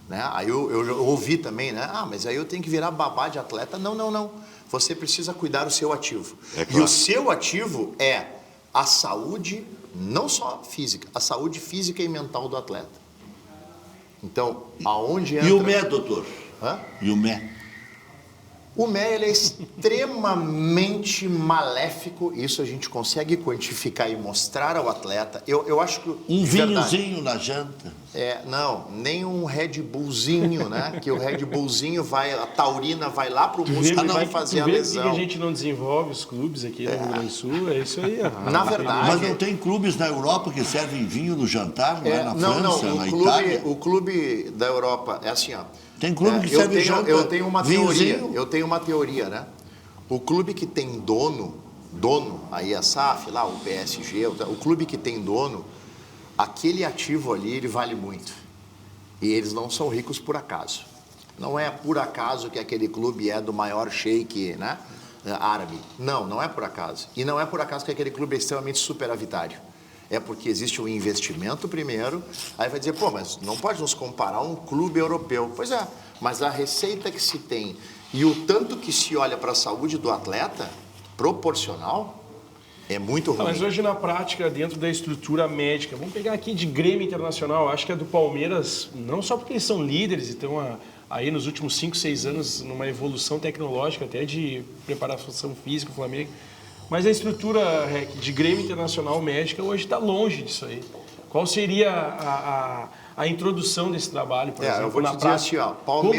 Né? Aí eu ouvi também, né? Ah, mas aí eu tenho que virar babá de atleta. Não. Você precisa cuidar do seu ativo. É E claro. o seu ativo é a saúde, não só física, a saúde física e mental do atleta. Então, aonde entra... E o Mé, doutor? Hã? E o Mé? O Mé, ele é extremamente maléfico, isso a gente consegue quantificar e mostrar ao atleta. Eu acho que... Um de verdade, vinhozinho na janta. não, nem um Red Bullzinho, né? Que o Red Bullzinho a taurina vai lá pro músculo e vai fazer a Tu vê lesão. que a gente não desenvolve os clubes aqui no Rio Grande do Sul, é isso aí. Na verdade... Mas não tem clubes na Europa que servem vinho no jantar, não é na França, na Itália? O clube da Europa é assim, ó. Tem clube que serve janta, Eu tenho uma teoria, vinhozinho. né? O clube que tem dono, aí a SAF, lá, o PSG, o clube que tem dono, aquele ativo ali, ele vale muito. E eles não são ricos por acaso. Não é por acaso que aquele clube é do maior sheik, né, árabe. Não é por acaso. E não é por acaso que aquele clube é extremamente superavitário. É porque existe um investimento primeiro, aí vai dizer, pô, mas não pode nos comparar a um clube europeu. Pois é, mas a receita que se tem e o tanto que se olha para a saúde do atleta, proporcional, é muito ruim. Mas hoje na prática, dentro da estrutura médica, vamos pegar aqui de Grêmio Internacional, acho que a do Palmeiras, não só porque eles são líderes e estão aí nos últimos 5, 6 anos numa evolução tecnológica, até de preparação física, o Flamengo, mas a estrutura de Grêmio Internacional médica hoje está longe disso aí. Qual seria a introdução desse trabalho, por exemplo, eu vou te na dizer prática? assim, ó, Como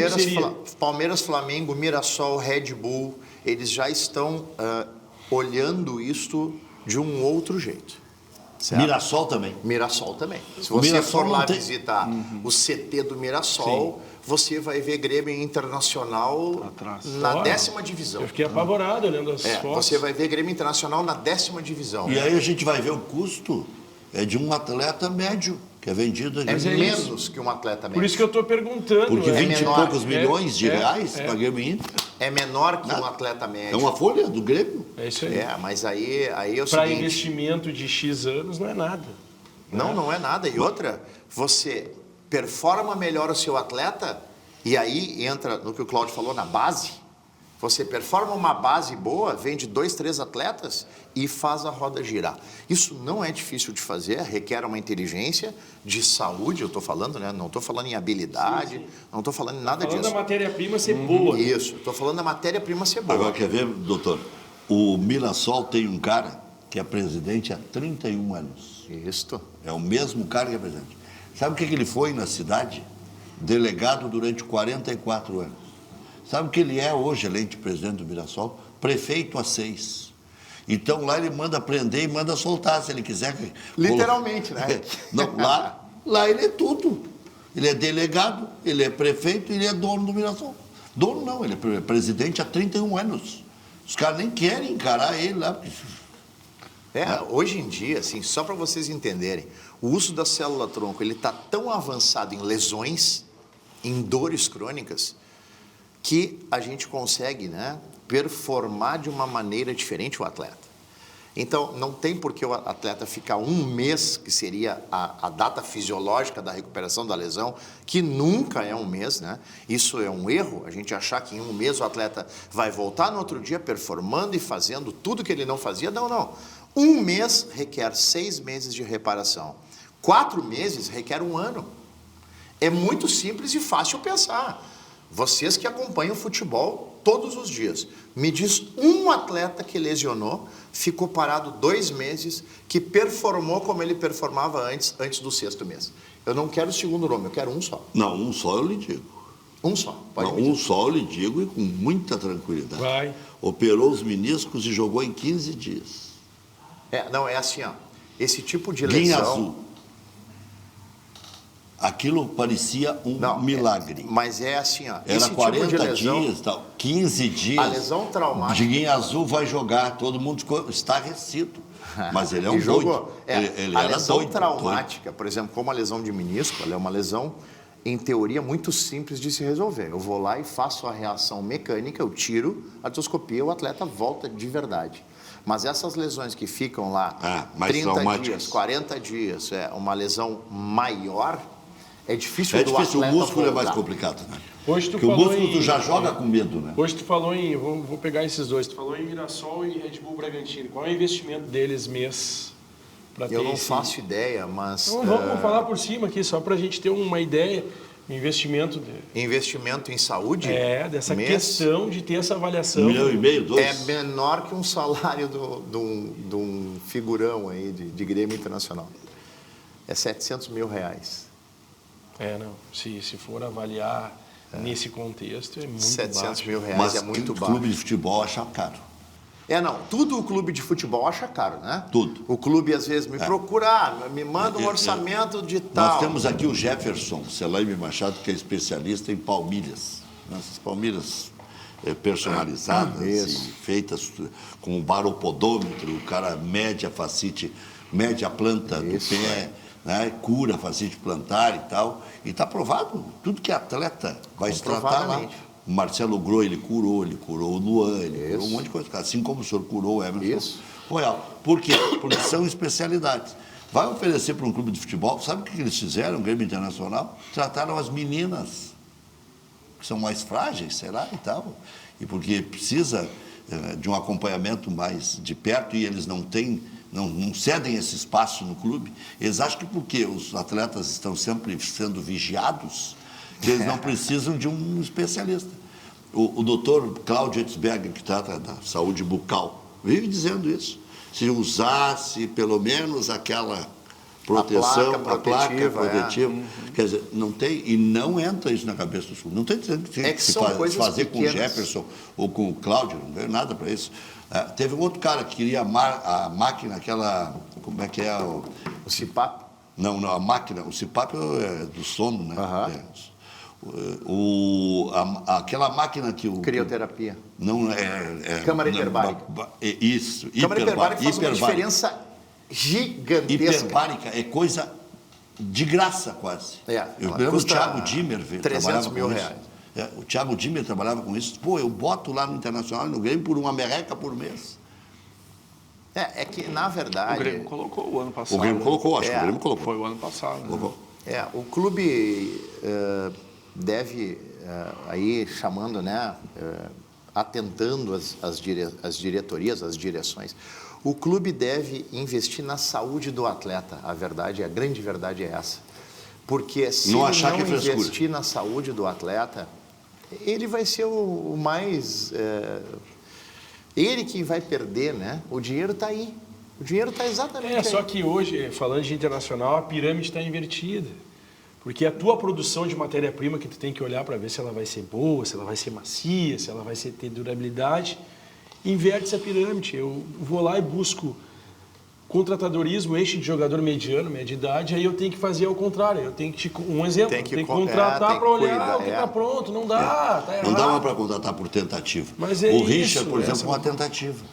Palmeiras, Flamengo, Mirassol, Red Bull, eles já estão olhando isto de um outro jeito. Certo? Mirassol também. Mirassol também. Se O você Mirassol for lá não tem- visitar o CT do Mirassol, você vai ver Grêmio Internacional Atrás. na Olha, 10ª divisão. Eu fiquei apavorado olhando as fotos. Você vai ver Grêmio Internacional na 10ª divisão. E aí a gente vai ver o custo de um atleta médio, que é vendido É ali. menos que um atleta médio. Por isso que eu estou perguntando. Porque 20 e menor. poucos milhões de reais para Grêmio Inter. É menor que um Nada. atleta É médio. uma folha do Grêmio. É isso aí. Mas aí é o Para seguinte... investimento de X anos não é nada. Não é nada. E outra, você performa melhor o seu atleta, e aí entra no que o Cláudio falou, na base. Você performa uma base boa, vende 2, 3 atletas e faz a roda girar. Isso não é difícil de fazer, requer uma inteligência de saúde, eu estou falando, né? Não estou falando em habilidade, não estou falando em nada Falando disso. da matéria-prima ser boa. Isso, estou falando da matéria-prima ser boa. Agora, quer ver, doutor? O Mirassol tem um cara que é presidente há 31 anos. Isto. É o mesmo cara que é presidente. Sabe o que ele foi na cidade? Delegado durante 44 anos. Sabe o que ele é hoje, além de presidente do Mirassol? Prefeito há 6. Então lá ele manda prender e manda soltar, se ele quiser. Literalmente, né? Não, lá ele é tudo. Ele é delegado, ele é prefeito e ele é dono do Mirassol. Dono não, ele é presidente há 31 anos. Os caras nem querem encarar ele lá. Hoje em dia, assim, só para vocês entenderem, o uso da célula-tronco, ele está tão avançado em lesões, em dores crônicas, que a gente consegue, né, performar de uma maneira diferente o atleta. Então, não tem por que o atleta ficar um mês, que seria a data fisiológica da recuperação da lesão, que nunca é um mês, né? Isso é um erro, a gente achar que em um mês o atleta vai voltar no outro dia performando e fazendo tudo que ele não fazia. Não, não. Um mês requer 6 meses de reparação. 4 meses requer 1 ano. É muito simples e fácil pensar. Vocês que acompanham o futebol todos os dias, me diz um atleta que lesionou, ficou parado 2 meses, que performou como ele performava antes do 6º mês. Eu não quero o segundo nome, eu quero um só. Não, um só eu lhe digo. Um só, pode não, me dizer. um só eu lhe digo e com muita tranquilidade. Vai. Operou os meniscos e jogou em 15 dias. Não, é assim, ó. Esse tipo de Guinha lesão... azul. Aquilo parecia um milagre. Mas é assim, ó. Era esse 40 tipo de lesão, dias, tal, 15 dias. A lesão traumática. De guinha azul vai jogar, todo mundo ficou estarrecido. Mas ele é um E jogou. doido. Ele a era lesão doido. traumática, por exemplo, como a lesão de menisco, ela é uma lesão, em teoria, muito simples de se resolver. Eu vou lá e faço a reação mecânica, eu tiro a artroscopia, o atleta volta de verdade. Mas essas lesões que ficam lá mais 30 dias, 40 dias, uma lesão maior, é difícil do difícil, atleta o músculo voltar. é mais complicado, né? Hoje tu Porque o falou músculo tu já joga com medo, né? Hoje tu falou em... Vou pegar esses dois. Tu falou em Mirassol e Red Bull Bragantino. Qual é o investimento deles mês? Eu não faço ideia, mas... Então, vamos falar por cima aqui, só para a gente ter uma ideia. Investimento... Investimento em saúde? Dessa questão de ter essa avaliação. 1,5 milhão, 2. É menor que um salário de um figurão aí de Grêmio Internacional. É 700 mil reais. Não. Se for avaliar nesse contexto, é muito 700 baixo. mil reais Mas é muito o baixo. clube de futebol acha caro. Tudo o clube de futebol acha caro, né? Tudo. O clube às vezes me procura, me manda um orçamento de tal. Nós temos aqui o Jefferson Selaime Machado, que é especialista em palmilhas. Essas palmilhas personalizadas e feitas com o baropodômetro, o cara mede a planta do pé, né? Cura a fascite plantar e tal. E está provado, tudo que atleta vai se tratar lá. O Marcelo Groi, ele curou o Luan, ele curou um monte de coisa. Assim como o senhor curou o Emerson Royal. Por quê? Porque são especialidades. Vai oferecer para um clube de futebol, sabe o que eles fizeram, o Grêmio Internacional? Trataram as meninas, que são mais frágeis, sei lá, e tal. E porque precisa de um acompanhamento mais de perto e eles não cedem esse espaço no clube. Eles acham que porque os atletas estão sempre sendo vigiados, que eles não precisam de um especialista. O doutor Cláudio Etzberger, que trata da saúde bucal, vive dizendo isso. Se usasse pelo menos aquela proteção, a placa protetiva. Quer dizer, não tem, e não entra isso na cabeça dos clubes. Não tem dizendo que tem que se fazer com o Jefferson ou com o Cláudio, não veio nada para isso. Teve um outro cara que queria a máquina, aquela, como é que é? O CPAP? Não, a máquina, o CPAP é do sono, né? Aquela máquina que o... Crioterapia. Não Câmara hiperbárica. Isso. Câmara hiperbárica faz uma diferença gigantesca. Hiperbárica é coisa de graça quase. Eu lembro o Thiago Dimmer 300 mil reais. O Thiago Dimmer trabalhava com isso. Pô, eu boto lá no Internacional e no Grêmio por uma merreca por mês. É que, na verdade... O Grêmio colocou o ano passado. O Grêmio colocou, acho que o Grêmio colocou. Foi o ano passado. Né? O clube deve, aí chamando, né, atentando as diretorias, as direções, o clube deve investir na saúde do atleta. A grande verdade é essa. Porque se ele não investir na saúde do atleta, ele vai ser o mais... ele que vai perder, né? O dinheiro está aí. O dinheiro está exatamente aí. Só que hoje, falando de internacional, a pirâmide está invertida. Porque a tua produção de matéria-prima que tu tem que olhar para ver se ela vai ser boa, se ela vai ser macia, se ela vai ter durabilidade, inverte essa pirâmide. Eu vou lá e busco contratadorismo, enche de jogador mediano, média idade, aí eu tenho que fazer ao contrário. Eu tenho que um exemplo, tem que contratar para olhar o que está pronto. Não dá, tá errado. Não dá mais para contratar por tentativa. Mas o Richard, por exemplo, foi uma tentativa.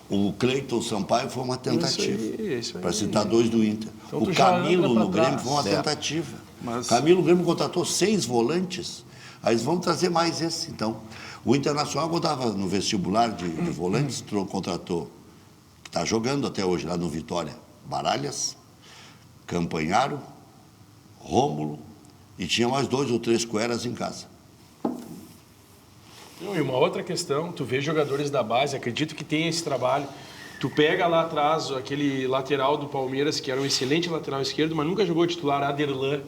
O Cleiton Sampaio foi uma tentativa. Isso aí. Para citar 2 do Inter. Então, o Camilo no Grêmio foi uma tentativa. Mas... Camilo, o Grêmio contratou 6 volantes. Aí eles vão trazer mais esse, então. O Internacional, quando estava no vestibular de volantes, contratou, que está jogando até hoje lá no Vitória, Baralhas, Campanharo, Rômulo, e tinha mais 2 ou 3 coeras em casa. E uma outra questão, tu vê jogadores da base, acredito que tem esse trabalho. Tu pega lá atrás aquele lateral do Palmeiras, que era um excelente lateral esquerdo, mas nunca jogou titular, Aderlan,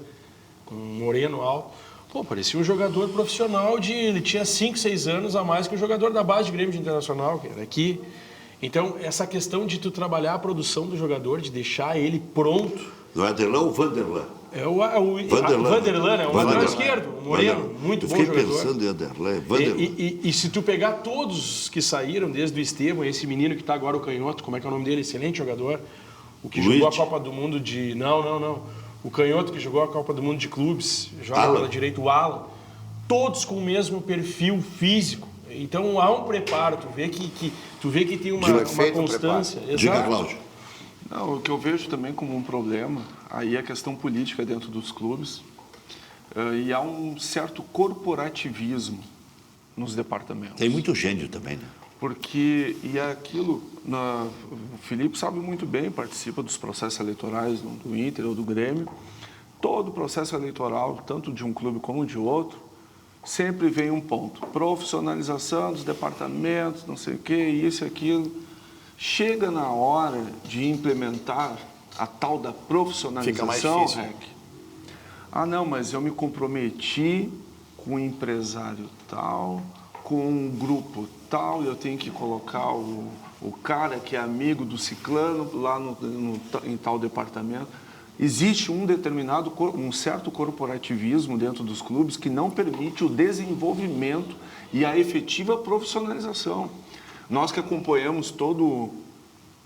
com um moreno alto. Pô, parecia um jogador profissional ele tinha 5, 6 anos a mais que o jogador da base de Grêmio de Internacional, que era aqui. Então, essa questão de tu trabalhar a produção do jogador, de deixar ele pronto... Não é Aderlan ou Vanderlan? É o Vanderlan, né? Um lateral esquerdo, um moreno, muito bom jogador. Eu fiquei pensando em Aderlan, Vanderlan. E se tu pegar todos que saíram, desde o Esteban, esse menino que está agora, o canhoto, como é que é o nome dele? Excelente jogador. O que jogou a Copa do Mundo de... Não. O canhoto que jogou a Copa do Mundo de clubes, joga pela direita, o Alan. Todos com o mesmo perfil físico. Então há um preparo, tu vê que tem uma constância. Diga, Cláudio. Não, o que eu vejo também como um problema, aí é a questão política dentro dos clubes, e há um certo corporativismo nos departamentos. Tem muito gênio também, né? Porque, e é aquilo, o Filipe sabe muito bem, participa dos processos eleitorais do Inter ou do Grêmio, todo processo eleitoral, tanto de um clube como de outro, sempre vem um ponto, profissionalização dos departamentos, não sei o quê, isso e aquilo. Chega na hora de implementar a tal da profissionalização, fica mais difícil. Ah, não, mas eu me comprometi com um empresário tal, com um grupo tal, eu tenho que colocar o cara que é amigo do ciclano lá em tal departamento. Existe um certo corporativismo dentro dos clubes que não permite o desenvolvimento e a efetiva profissionalização. Nós que acompanhamos todo o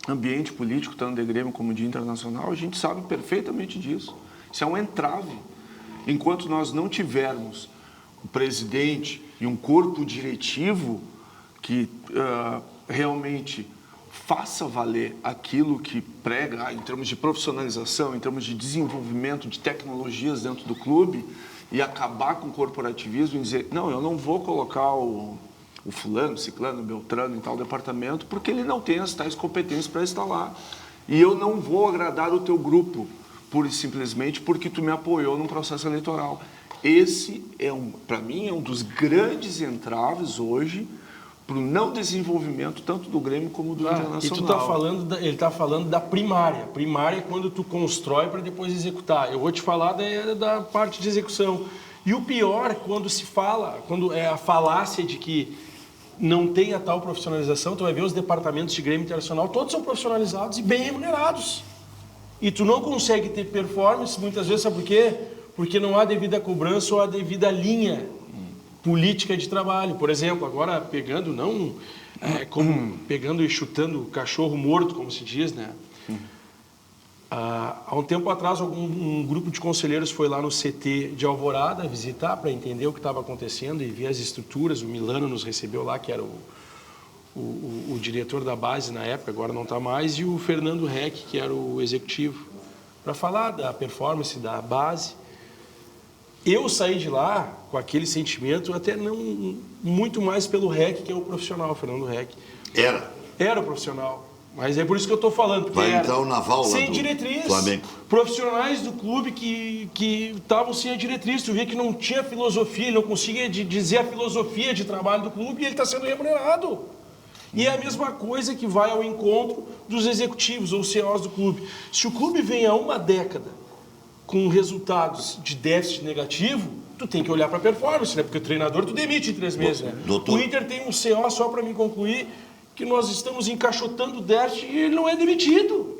ambiente político, tanto de Grêmio como de Internacional, a gente sabe perfeitamente disso. Isso é um entrave. Enquanto nós não tivermos o presidente e um corpo diretivo que realmente faça valer aquilo que prega em termos de profissionalização, em termos de desenvolvimento de tecnologias dentro do clube, e acabar com o corporativismo e dizer, não, eu não vou colocar o fulano, ciclano, beltrano em tal departamento, porque ele não tem as tais competências para estar lá. E eu não vou agradar o teu grupo, pura e simplesmente porque tu me apoiou num processo eleitoral. Esse, para mim, é um dos grandes entraves hoje para o não desenvolvimento tanto do Grêmio como do Internacional. E tu ele está falando da primária. Primária é quando tu constrói para depois executar. Eu vou te falar da parte de execução. E o pior, quando é a falácia de que não tem a tal profissionalização, tu vai ver os departamentos de Grêmio Internacional, todos são profissionalizados e bem remunerados. E tu não consegue ter performance, muitas vezes, sabe por quê? Porque não há devida cobrança ou a devida linha política de trabalho. Por exemplo, agora pegando, pegando e chutando o cachorro morto, como se diz, né? Há um tempo atrás, um grupo de conselheiros foi lá no CT de Alvorada visitar para entender o que estava acontecendo e ver as estruturas. O Milano nos recebeu lá, que era o diretor da base na época, agora não está mais, e o Fernando Reck, que era o executivo, para falar da performance da base. Eu saí de lá com aquele sentimento, até não muito mais pelo Reck, que é o profissional, o Fernando Reck. Era o profissional. Mas é por isso que eu estou falando. Porque vai entrar o naval lá sem do diretriz. Flamengo. Profissionais do clube que estavam sem a diretriz. Tu via que não tinha filosofia, ele não conseguia dizer a filosofia de trabalho do clube e ele está sendo remunerado. E é a mesma coisa que vai ao encontro dos executivos ou CEOs do clube. Se o clube vem há uma década com resultados de déficit negativo, tu tem que olhar para a performance, né? Porque o treinador tu demite em 3 meses. Né? O Inter tem um CO, só para me concluir, que nós estamos encaixotando o déficit e ele não é demitido.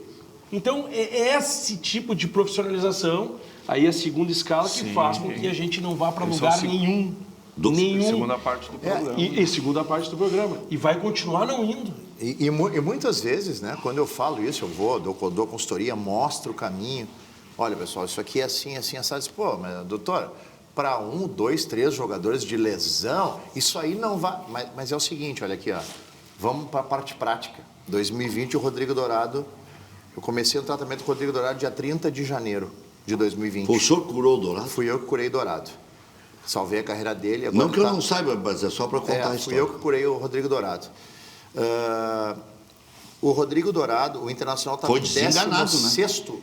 Então, é esse tipo de profissionalização, aí a segunda escala, que faz com que a gente não vá para lugar nenhum. Nenhum. Segunda parte do programa. E segunda parte do programa. E vai continuar não indo. E muitas vezes, né, quando eu falo isso, eu vou, dou consultoria, mostro o caminho. Olha, pessoal, isso aqui é assim, assim, assado. Pô, mas, doutor, para 1, 2, 3 jogadores de lesão, isso aí não vai... Mas é o seguinte, olha aqui, ó. Vamos para a parte prática. 2020, o Rodrigo Dourado... Eu comecei o tratamento com o Rodrigo Dourado dia 30 de janeiro de 2020. O senhor curou o Dourado? Fui eu que curei Dourado. Salvei a carreira dele. Não que eu não saiba, mas é só para contar a história. Fui eu que curei o Rodrigo Dourado. O Rodrigo Dourado, o Internacional estava em 16º.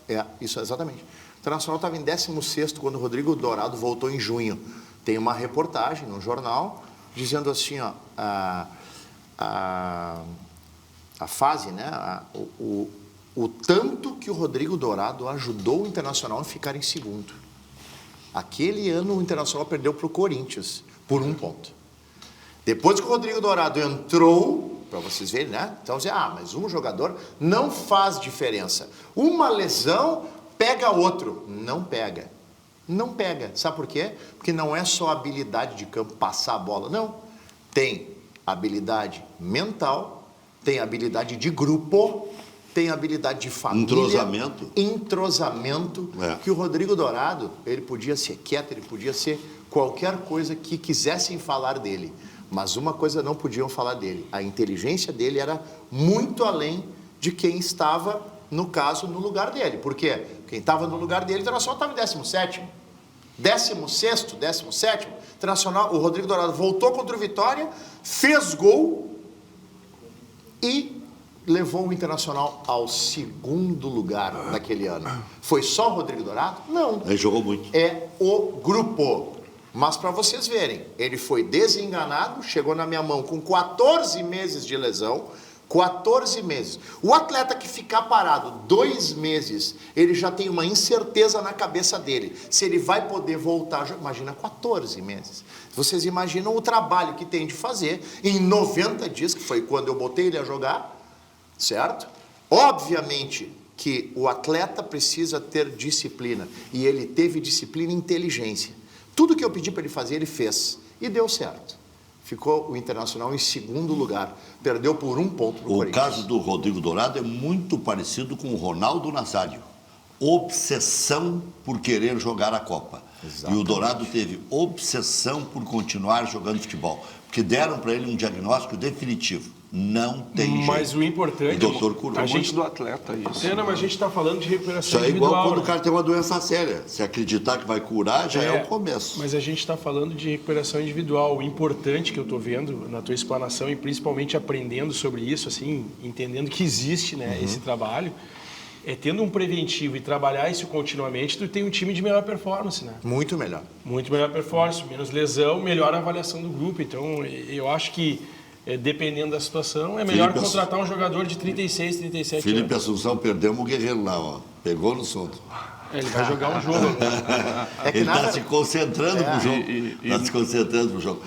Né? Isso, exatamente. O Internacional estava em 16º quando o Rodrigo Dourado voltou em junho. Tem uma reportagem no jornal dizendo assim, ó, a fase, né? O tanto que o Rodrigo Dourado ajudou o Internacional a ficar em segundo. Aquele ano o Internacional perdeu para o Corinthians por 1 ponto. Depois que o Rodrigo Dourado entrou, para vocês verem, né? Então, mas um jogador não faz diferença. Uma lesão pega outro. Não pega. Não pega. Sabe por quê? Porque não é só habilidade de campo, passar a bola. Não. Tem habilidade mental, tem habilidade de grupo, tem habilidade de família. Entrosamento. Que o Rodrigo Dourado, ele podia ser quieto, ele podia ser qualquer coisa que quisessem falar dele. Mas uma coisa não podiam falar dele. A inteligência dele era muito além de quem estava, no caso, no lugar dele. Por quê? Quem estava no lugar dele, o Internacional estava em 17º. 16º, 17º. Internacional, o Rodrigo Dourado voltou contra o Vitória, fez gol e levou o Internacional ao 2º lugar naquele ano. Foi só o Rodrigo Dourado? Não. Ele jogou muito. É o grupo. Mas para vocês verem, ele foi desenganado, chegou na minha mão com 14 meses de lesão, 14 meses. O atleta que ficar parado 2 meses, ele já tem uma incerteza na cabeça dele. Se ele vai poder voltar, imagina 14 meses. Vocês imaginam o trabalho que tem de fazer em 90 dias, que foi quando eu botei ele a jogar, certo? Obviamente que o atleta precisa ter disciplina, e ele teve disciplina e inteligência. Tudo que eu pedi para ele fazer, ele fez, e deu certo. Ficou o Internacional em 2º lugar. Perdeu por 1 ponto para o Corinthians. O caso do Rodrigo Dourado é muito parecido com o Ronaldo Nazário. Obsessão por querer jogar a Copa. Exatamente. E o Dourado teve obsessão por continuar jogando futebol. Porque deram para ele um diagnóstico definitivo. Não tem jeito. Mas o importante... O doutor curou. A gente do atleta, isso. Mas a gente está falando de recuperação individual. Isso é individual, igual quando o cara tem uma doença séria. Se acreditar que vai curar, já é o começo. Mas a gente está falando de recuperação individual. O importante que eu estou vendo na tua explanação, e principalmente aprendendo sobre isso, assim, entendendo que existe, né, esse trabalho, é tendo um preventivo e trabalhar isso continuamente, tu tem um time de melhor performance, né? Muito melhor. Muito melhor performance, menos lesão, melhor avaliação do grupo. Então, eu acho que dependendo da situação, é melhor contratar um jogador de 36, 37 Felipe anos. Assunção, perdemos o Guerreiro lá, ó. Pegou no solto. Ele vai jogar um jogo. Ele está se concentrando pro jogo. Está se concentrando pro jogo.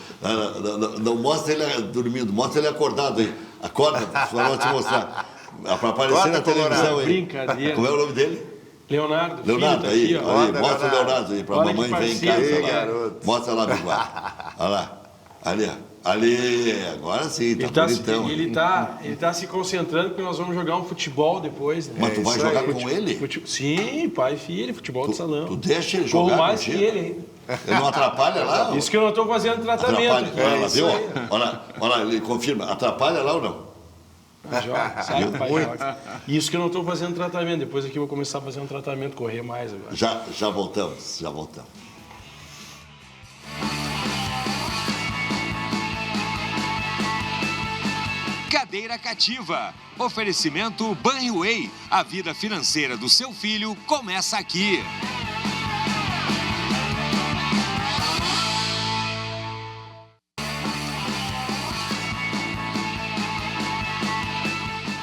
Não mostra ele dormindo, mostra ele acordado aí. Acorda, para te mostrar. Para aparecer na televisão aí. Brincadeira. Como é o nome dele? Leonardo. Leonardo, filho, aí, tá aqui, aí. Mostra o Leonardo aí, para a mamãe ver em casa. Aí, lá. garoto. Mostra lá, Biguá. Olha lá. Ali, ó. Ali, agora sim, tá bonitão. Ele tá se concentrando porque nós vamos jogar um futebol depois, né? Mas tu vai jogar com ele? Sim, pai e filho, futebol de salão. Tu deixa ele jogar Corro mais contigo? que ele ainda. Ele não atrapalha lá? Isso que eu não estou fazendo tratamento. Atrapalha, viu? Olha, ele confirma. Atrapalha lá ou não? Joga, sabe, pai, joga. Isso que eu não estou fazendo tratamento. Depois aqui eu vou começar a fazer um tratamento, correr mais agora. Já voltamos. Cadeira Cativa. Oferecimento Banriway. A vida financeira do seu filho começa aqui.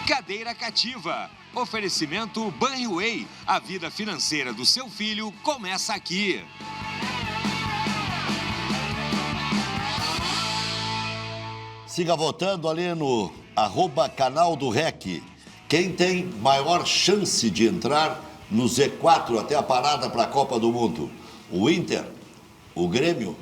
Cadeira Cativa. Oferecimento Banriway. A vida financeira do seu filho começa aqui. Siga votando ali no @canal do REC. Quem tem maior chance de entrar no Z4 até a parada para a Copa do Mundo? O Inter, o Grêmio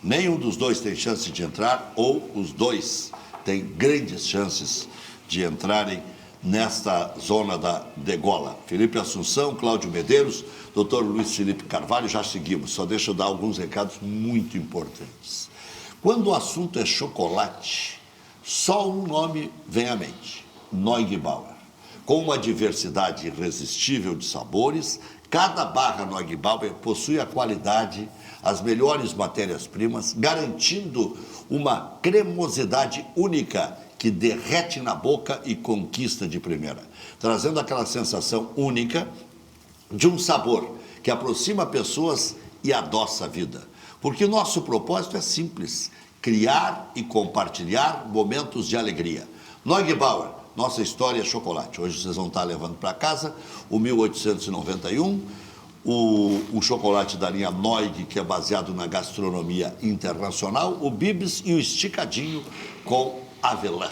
Nenhum dos dois tem chance de entrar, ou os dois têm grandes chances de entrarem nesta zona da degola. Felipe Assunção, Cláudio Medeiros, Dr. Luiz Felipe Carvalho, já seguimos. Só deixa eu dar alguns recados muito importantes. Quando o assunto é chocolate, só um nome vem à mente: Neugbauer. Com uma diversidade irresistível de sabores, cada barra Neugbauer possui a qualidade, as melhores matérias-primas, garantindo uma cremosidade única que derrete na boca e conquista de primeira, trazendo aquela sensação única de um sabor que aproxima pessoas e adoça a vida. Porque o nosso propósito é simples: criar e compartilhar momentos de alegria. Neugbauer, nossa história é chocolate. Hoje vocês vão estar levando para casa o 1891, o chocolate da linha Neug, que é baseado na gastronomia internacional, o Bibs e o esticadinho com avelã.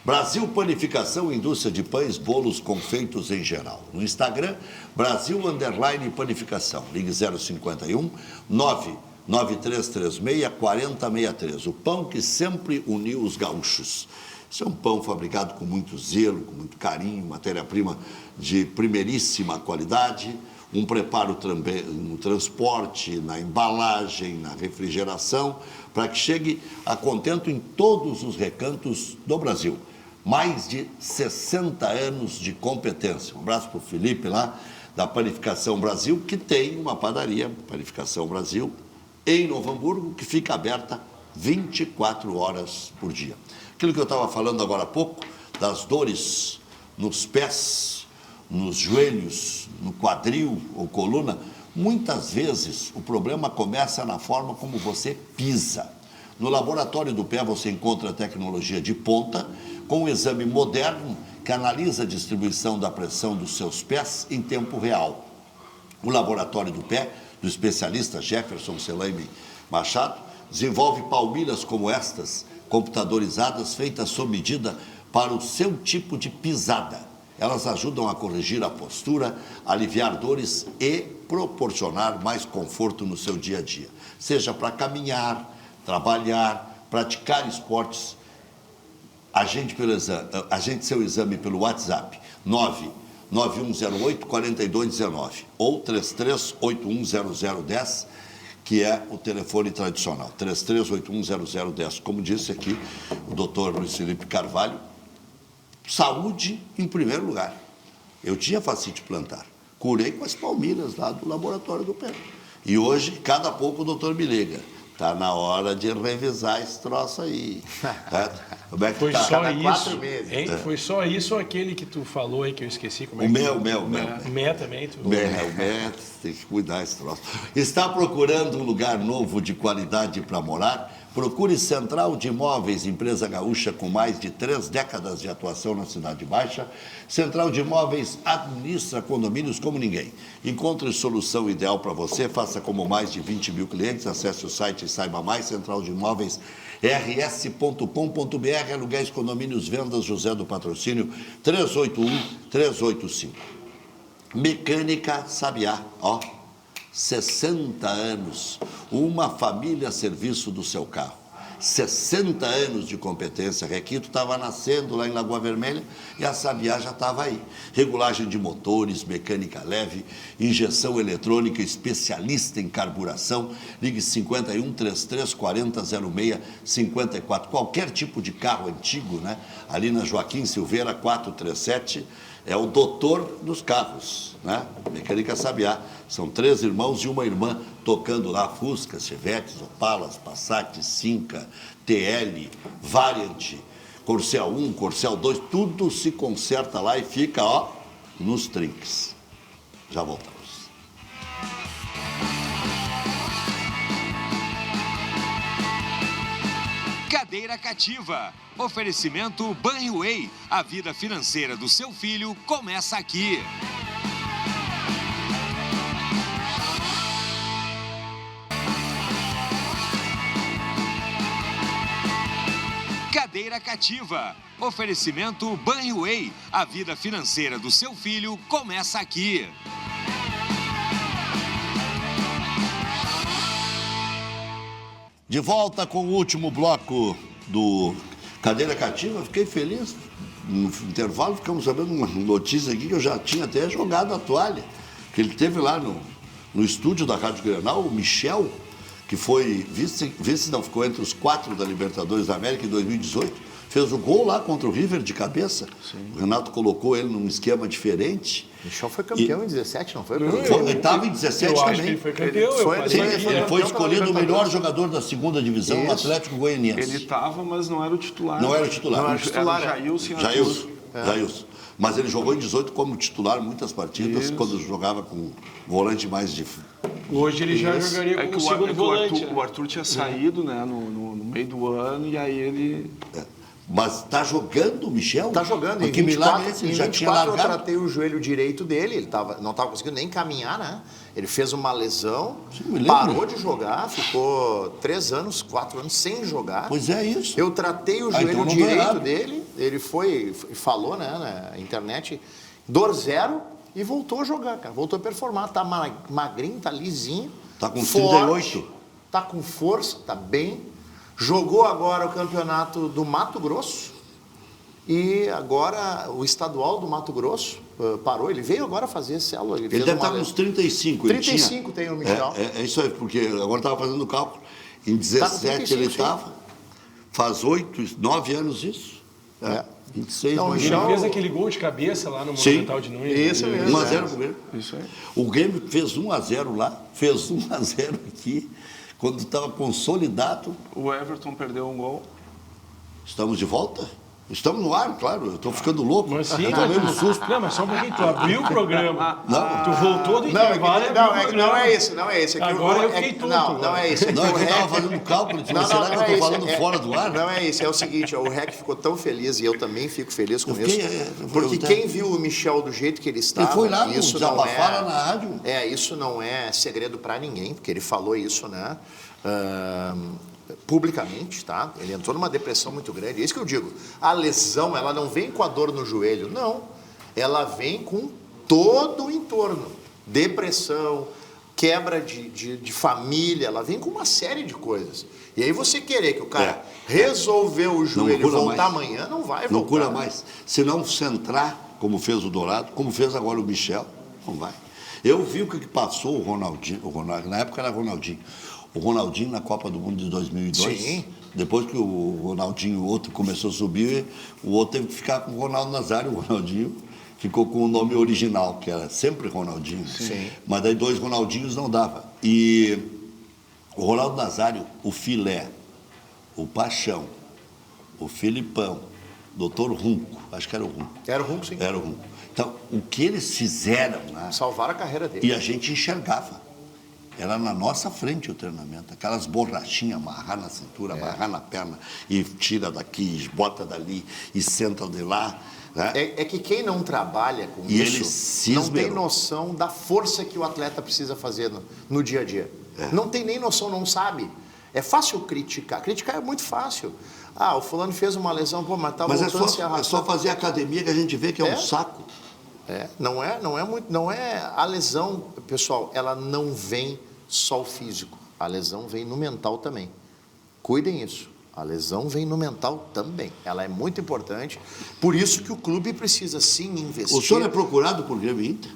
Brasil Panificação, indústria de pães, bolos, confeitos em geral. No Instagram, Brasil_Panificação. Ligue 051 99336 4063. O pão que sempre uniu os gaúchos. Isso é um pão fabricado com muito zelo, com muito carinho, matéria-prima de primeiríssima qualidade, um preparo também no transporte, na embalagem, na refrigeração, para que chegue a contento em todos os recantos do Brasil. Mais de 60 anos de competência. Um abraço para o Felipe lá, da Panificação Brasil, que tem uma padaria, Panificação Brasil, em Novo Hamburgo, que fica aberta 24 horas por dia. Aquilo que eu estava falando agora há pouco, das dores nos pés, nos joelhos, no quadril ou coluna, muitas vezes o problema começa na forma como você pisa. No laboratório do pé você encontra tecnologia de ponta, com um exame moderno que analisa a distribuição da pressão dos seus pés em tempo real. O laboratório do pé, do especialista Jefferson Selaime Machado, desenvolve palmilhas como estas, computadorizadas, feitas sob medida para o seu tipo de pisada. Elas ajudam a corrigir a postura, aliviar dores e proporcionar mais conforto no seu dia a dia. Seja para caminhar, trabalhar, praticar esportes. Agende seu exame pelo WhatsApp 99108-4219 ou 33810010, que é o telefone tradicional, 33810010. Como disse aqui o doutor Luiz Felipe Carvalho, saúde em primeiro lugar. Eu tinha fascite plantar, curei com as palmilhas lá do laboratório do pé. E hoje, cada pouco o doutor me liga: está na hora de revisar esse troço aí. Como é que Foi tá? só Cada isso, 4 meses. hein? Foi só isso ou aquele que tu falou aí que eu esqueci? Como é O que mel. O mel também. Tu... Mel, tem que cuidar desse troço. Está procurando um lugar novo de qualidade para morar? Procure Central de Imóveis, empresa gaúcha com mais de 3 décadas de atuação na Cidade Baixa. Central de Imóveis administra condomínios como ninguém. Encontre solução ideal para você, faça como mais de 20 mil clientes, acesse o site e saiba mais, Central de Imóveis, rs.com.br, aluguéis, condomínios, vendas, José do Patrocínio, 381-385. Mecânica Sabiá, 60 anos, uma família a serviço do seu carro. 60 anos de competência. Requito estava nascendo lá em Lagoa Vermelha e a Sabiá já estava aí. Regulagem de motores, mecânica leve, injeção eletrônica, especialista em carburação. Ligue 51 33 40 06 54. Qualquer tipo de carro antigo, né? Ali na Joaquim Silveira 437. É o doutor dos carros, né? Mecânica Sabiá. São 3 irmãos e uma irmã tocando lá Fusca, Chevetes, Opalas, Passat, Cinca, TL, Variant, Corcel 1, Corcel 2, tudo se conserta lá e fica, nos trinques. Já voltamos. Cadeira Cativa. Oferecimento Banriway. A vida financeira do seu filho começa aqui. Cadeira Cativa. Oferecimento Banriway. A vida financeira do seu filho começa aqui. De volta com o último bloco do Cadeira Cativa. Fiquei feliz. No intervalo ficamos sabendo uma notícia aqui que eu já tinha até jogado a toalha. Que ele teve lá no estúdio da Rádio Grenal, o Michel, que foi ficou entre os 4 da Libertadores da América em 2018. Fez o gol lá contra o River de cabeça. Sim. O Renato colocou ele num esquema diferente. Michel foi campeão em 17, não foi? Ele estava em 17 eu também. Acho que ele foi campeão. Ele foi escolhido o melhor jogador da segunda divisão do Atlético Goianiense. Ele estava, mas não era o titular. Não era o titular. Não era o titular. Era o Jailson. Mas ele jogou em 18 como titular muitas partidas, quando jogava com volante mais difícil. Hoje ele já jogaria como segundo volante. O Arthur tinha saído, né, no meio do ano, e aí ele... Mas está jogando o Michel? Está jogando. Em 24, ele já tinha largado. Eu tratei o joelho direito dele, ele não estava conseguindo nem caminhar, né? Ele fez uma lesão, parou de jogar, ficou 3 anos, 4 anos sem jogar. Pois é isso. Eu tratei o joelho direito dele, ele falou, né, na internet, dor zero, e voltou a jogar, cara. Voltou a performar, tá magrinho, tá lisinho. Tá com forte, 38. Tá com força, tá bem. Jogou agora o campeonato do Mato Grosso e agora o estadual do Mato Grosso parou. Ele veio agora fazer célula. Ele deve estar com uns 35. 35 tem o Michel. É isso aí, porque agora estava fazendo o cálculo. Em 17 ele estava, faz 9 anos isso. 26, então, Ele fez aquele gol de cabeça lá no Monumental de Nunes. Isso mesmo. 1x0 pro Grêmio. Isso aí. O Grêmio fez 1x0 lá, fez 1x0 aqui. Quando estava consolidado. O Everton perdeu um gol. Estamos de volta? Estamos no ar, claro. Eu estou ficando louco. Mas sim, eu tomei um susto. Não, mas só um pouquinho. Tu abriu o programa. Não. Tu voltou do intervalo. Não é isso. Agora eu fiquei tonto. Não é isso. Não, é que eu estava fazendo cálculo. Será que eu estou falando fora do ar? Não é isso. É o seguinte, o REC ficou tão feliz, e eu também fico feliz com isso. Porque eu quem viu o Michel do jeito que ele estava... Ele foi lá, isso não não na rádio. Isso não é segredo para ninguém, porque ele falou isso, né? Publicamente, tá? Ele entrou numa depressão muito grande. É isso que eu digo. A lesão, ela não vem com a dor no joelho, não. Ela vem com todo o entorno. Depressão, quebra de família, ela vem com uma série de coisas. E aí você querer que o cara resolveu o joelho e voltar amanhã, não vai voltar. Não cura mais. Se não centrar, como fez o Dourado, como fez agora o Michel, não vai. Eu vi o que passou o Ronaldinho, na época era Ronaldinho. O Ronaldinho na Copa do Mundo de 2002. Sim. Depois que o Ronaldinho, o outro, começou a subir, o outro teve que ficar com o Ronaldo Nazário. O Ronaldinho ficou com o nome original, que era sempre Ronaldinho. Sim. Mas daí 2 Ronaldinhos não dava. E o Ronaldo Nazário, o Filé, o Paixão, o Filipão, Doutor Runco, acho que era o Runco. Era o Runco, sim. Era o Runco. Então, o que eles fizeram lá... Salvaram a carreira dele. E a gente enxergava. Era na nossa frente o treinamento. Aquelas borrachinhas, amarrar na cintura, amarrar na perna, e tira daqui, bota dali, e senta de lá. Né? É que quem não trabalha com isso não tem noção da força que o atleta precisa fazer no dia a dia. Não tem nem noção, não sabe. É fácil criticar. Criticar é muito fácil. O fulano fez uma lesão, mas tá voltando a se arrastar. É só fazer academia que a gente vê que é um saco. Não é a lesão, pessoal, ela não vem só o físico, a lesão vem no mental também. Cuidem isso, a lesão vem no mental também, ela é muito importante, por isso que o clube precisa sim investir. O senhor é procurado por Grêmio Inter?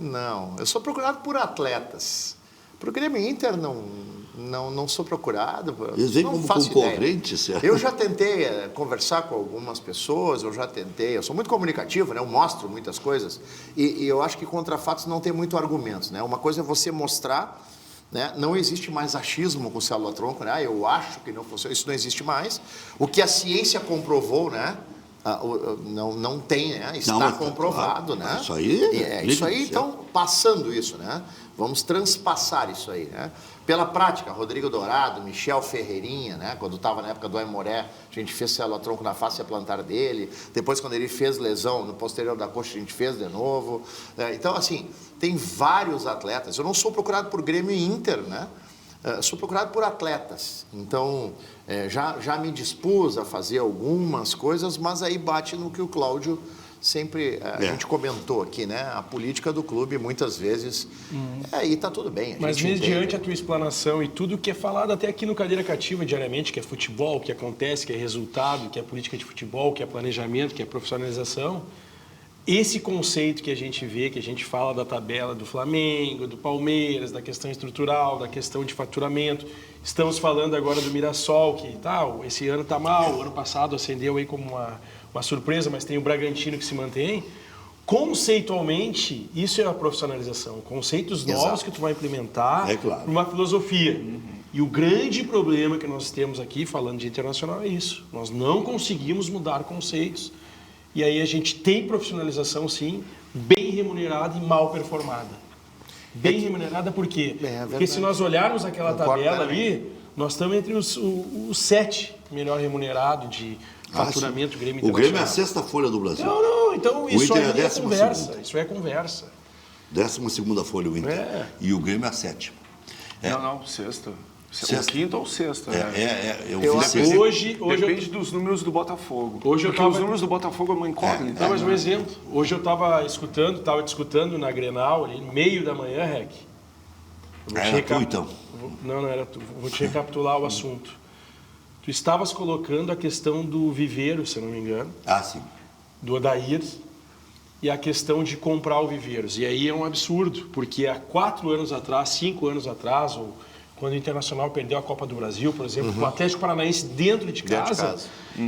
Não, eu sou procurado por atletas. Por Grêmio Inter não sou procurado. Eles vêm como concorrente, certo? Eu já tentei conversar com algumas pessoas, eu sou muito comunicativo, né? Eu mostro muitas coisas, e eu acho que contra fatos não tem muito argumentos, né? Uma coisa é você mostrar, né? Não existe mais achismo com célula-tronco, né? Eu acho que não funciona, isso não existe mais. O que a ciência comprovou, né? Não tem, né? Está comprovado, né? Isso aí? Isso aí, então, passando isso, né? Vamos transpassar isso aí, né? Pela prática, Rodrigo Dourado, Michel Ferreirinha, né? Quando estava na época do Aimoré, a gente fez célula-tronco na face plantar dele. Depois, quando ele fez lesão no posterior da coxa, a gente fez de novo. Então, assim, tem vários atletas. Eu não sou procurado por Grêmio e Inter, né? Sou procurado por atletas. Então, já me dispus a fazer algumas coisas, mas aí bate no que o Cláudio sempre a gente comentou aqui, né? A política do clube, muitas vezes, aí tá tudo bem. Mas gente mediante entende. a tua explanação e tudo que é falado até aqui no Cadeira Cativa diariamente, que é futebol, que acontece, que é resultado, que é política de futebol, que é planejamento, que é profissionalização, esse conceito que a gente vê, que a gente fala da tabela do Flamengo, do Palmeiras, da questão estrutural, da questão de faturamento, estamos falando agora do Mirassol, que esse ano está mal, o ano passado acendeu aí como uma surpresa, mas tem o Bragantino que se mantém. Conceitualmente, isso é a profissionalização. Conceitos novos que tu vai implementar claro. uma filosofia. E o grande problema que nós temos aqui, falando de internacional, é isso. Nós não conseguimos mudar conceitos. E aí a gente tem profissionalização, sim, bem remunerada e mal performada. Bem remunerada por quê? Porque se nós olharmos aquela tabela ali, nós estamos entre os 7 melhor remunerados de faturamento do Grêmio O Internacional. Grêmio é a sexta folha do Brasil. Não, então isso Inter aí é a é 12ª. conversa. Isso é conversa. 12ª folha o Inter. E o Grêmio é a 7ª. Não, sexta. Sexta. O quinto ou sexta. Eu vi sexta. Hoje Depende dos números do Botafogo. Hoje eu Porque os números do Botafogo é uma incógnita. Não, mas um exemplo. Hoje eu estava discutando na Grenal, ali no meio da manhã, Rec. Era tu, então? Não era tu. Vou te recapitular o assunto. Tu estavas colocando a questão do viveiro, se eu não me engano, Sim. do Odair, e a questão de comprar o Viveiros. E aí é um absurdo, porque há 4 anos atrás, 5 anos atrás, ou quando o Internacional perdeu a Copa do Brasil, por exemplo, o Atlético Paranaense dentro de casa.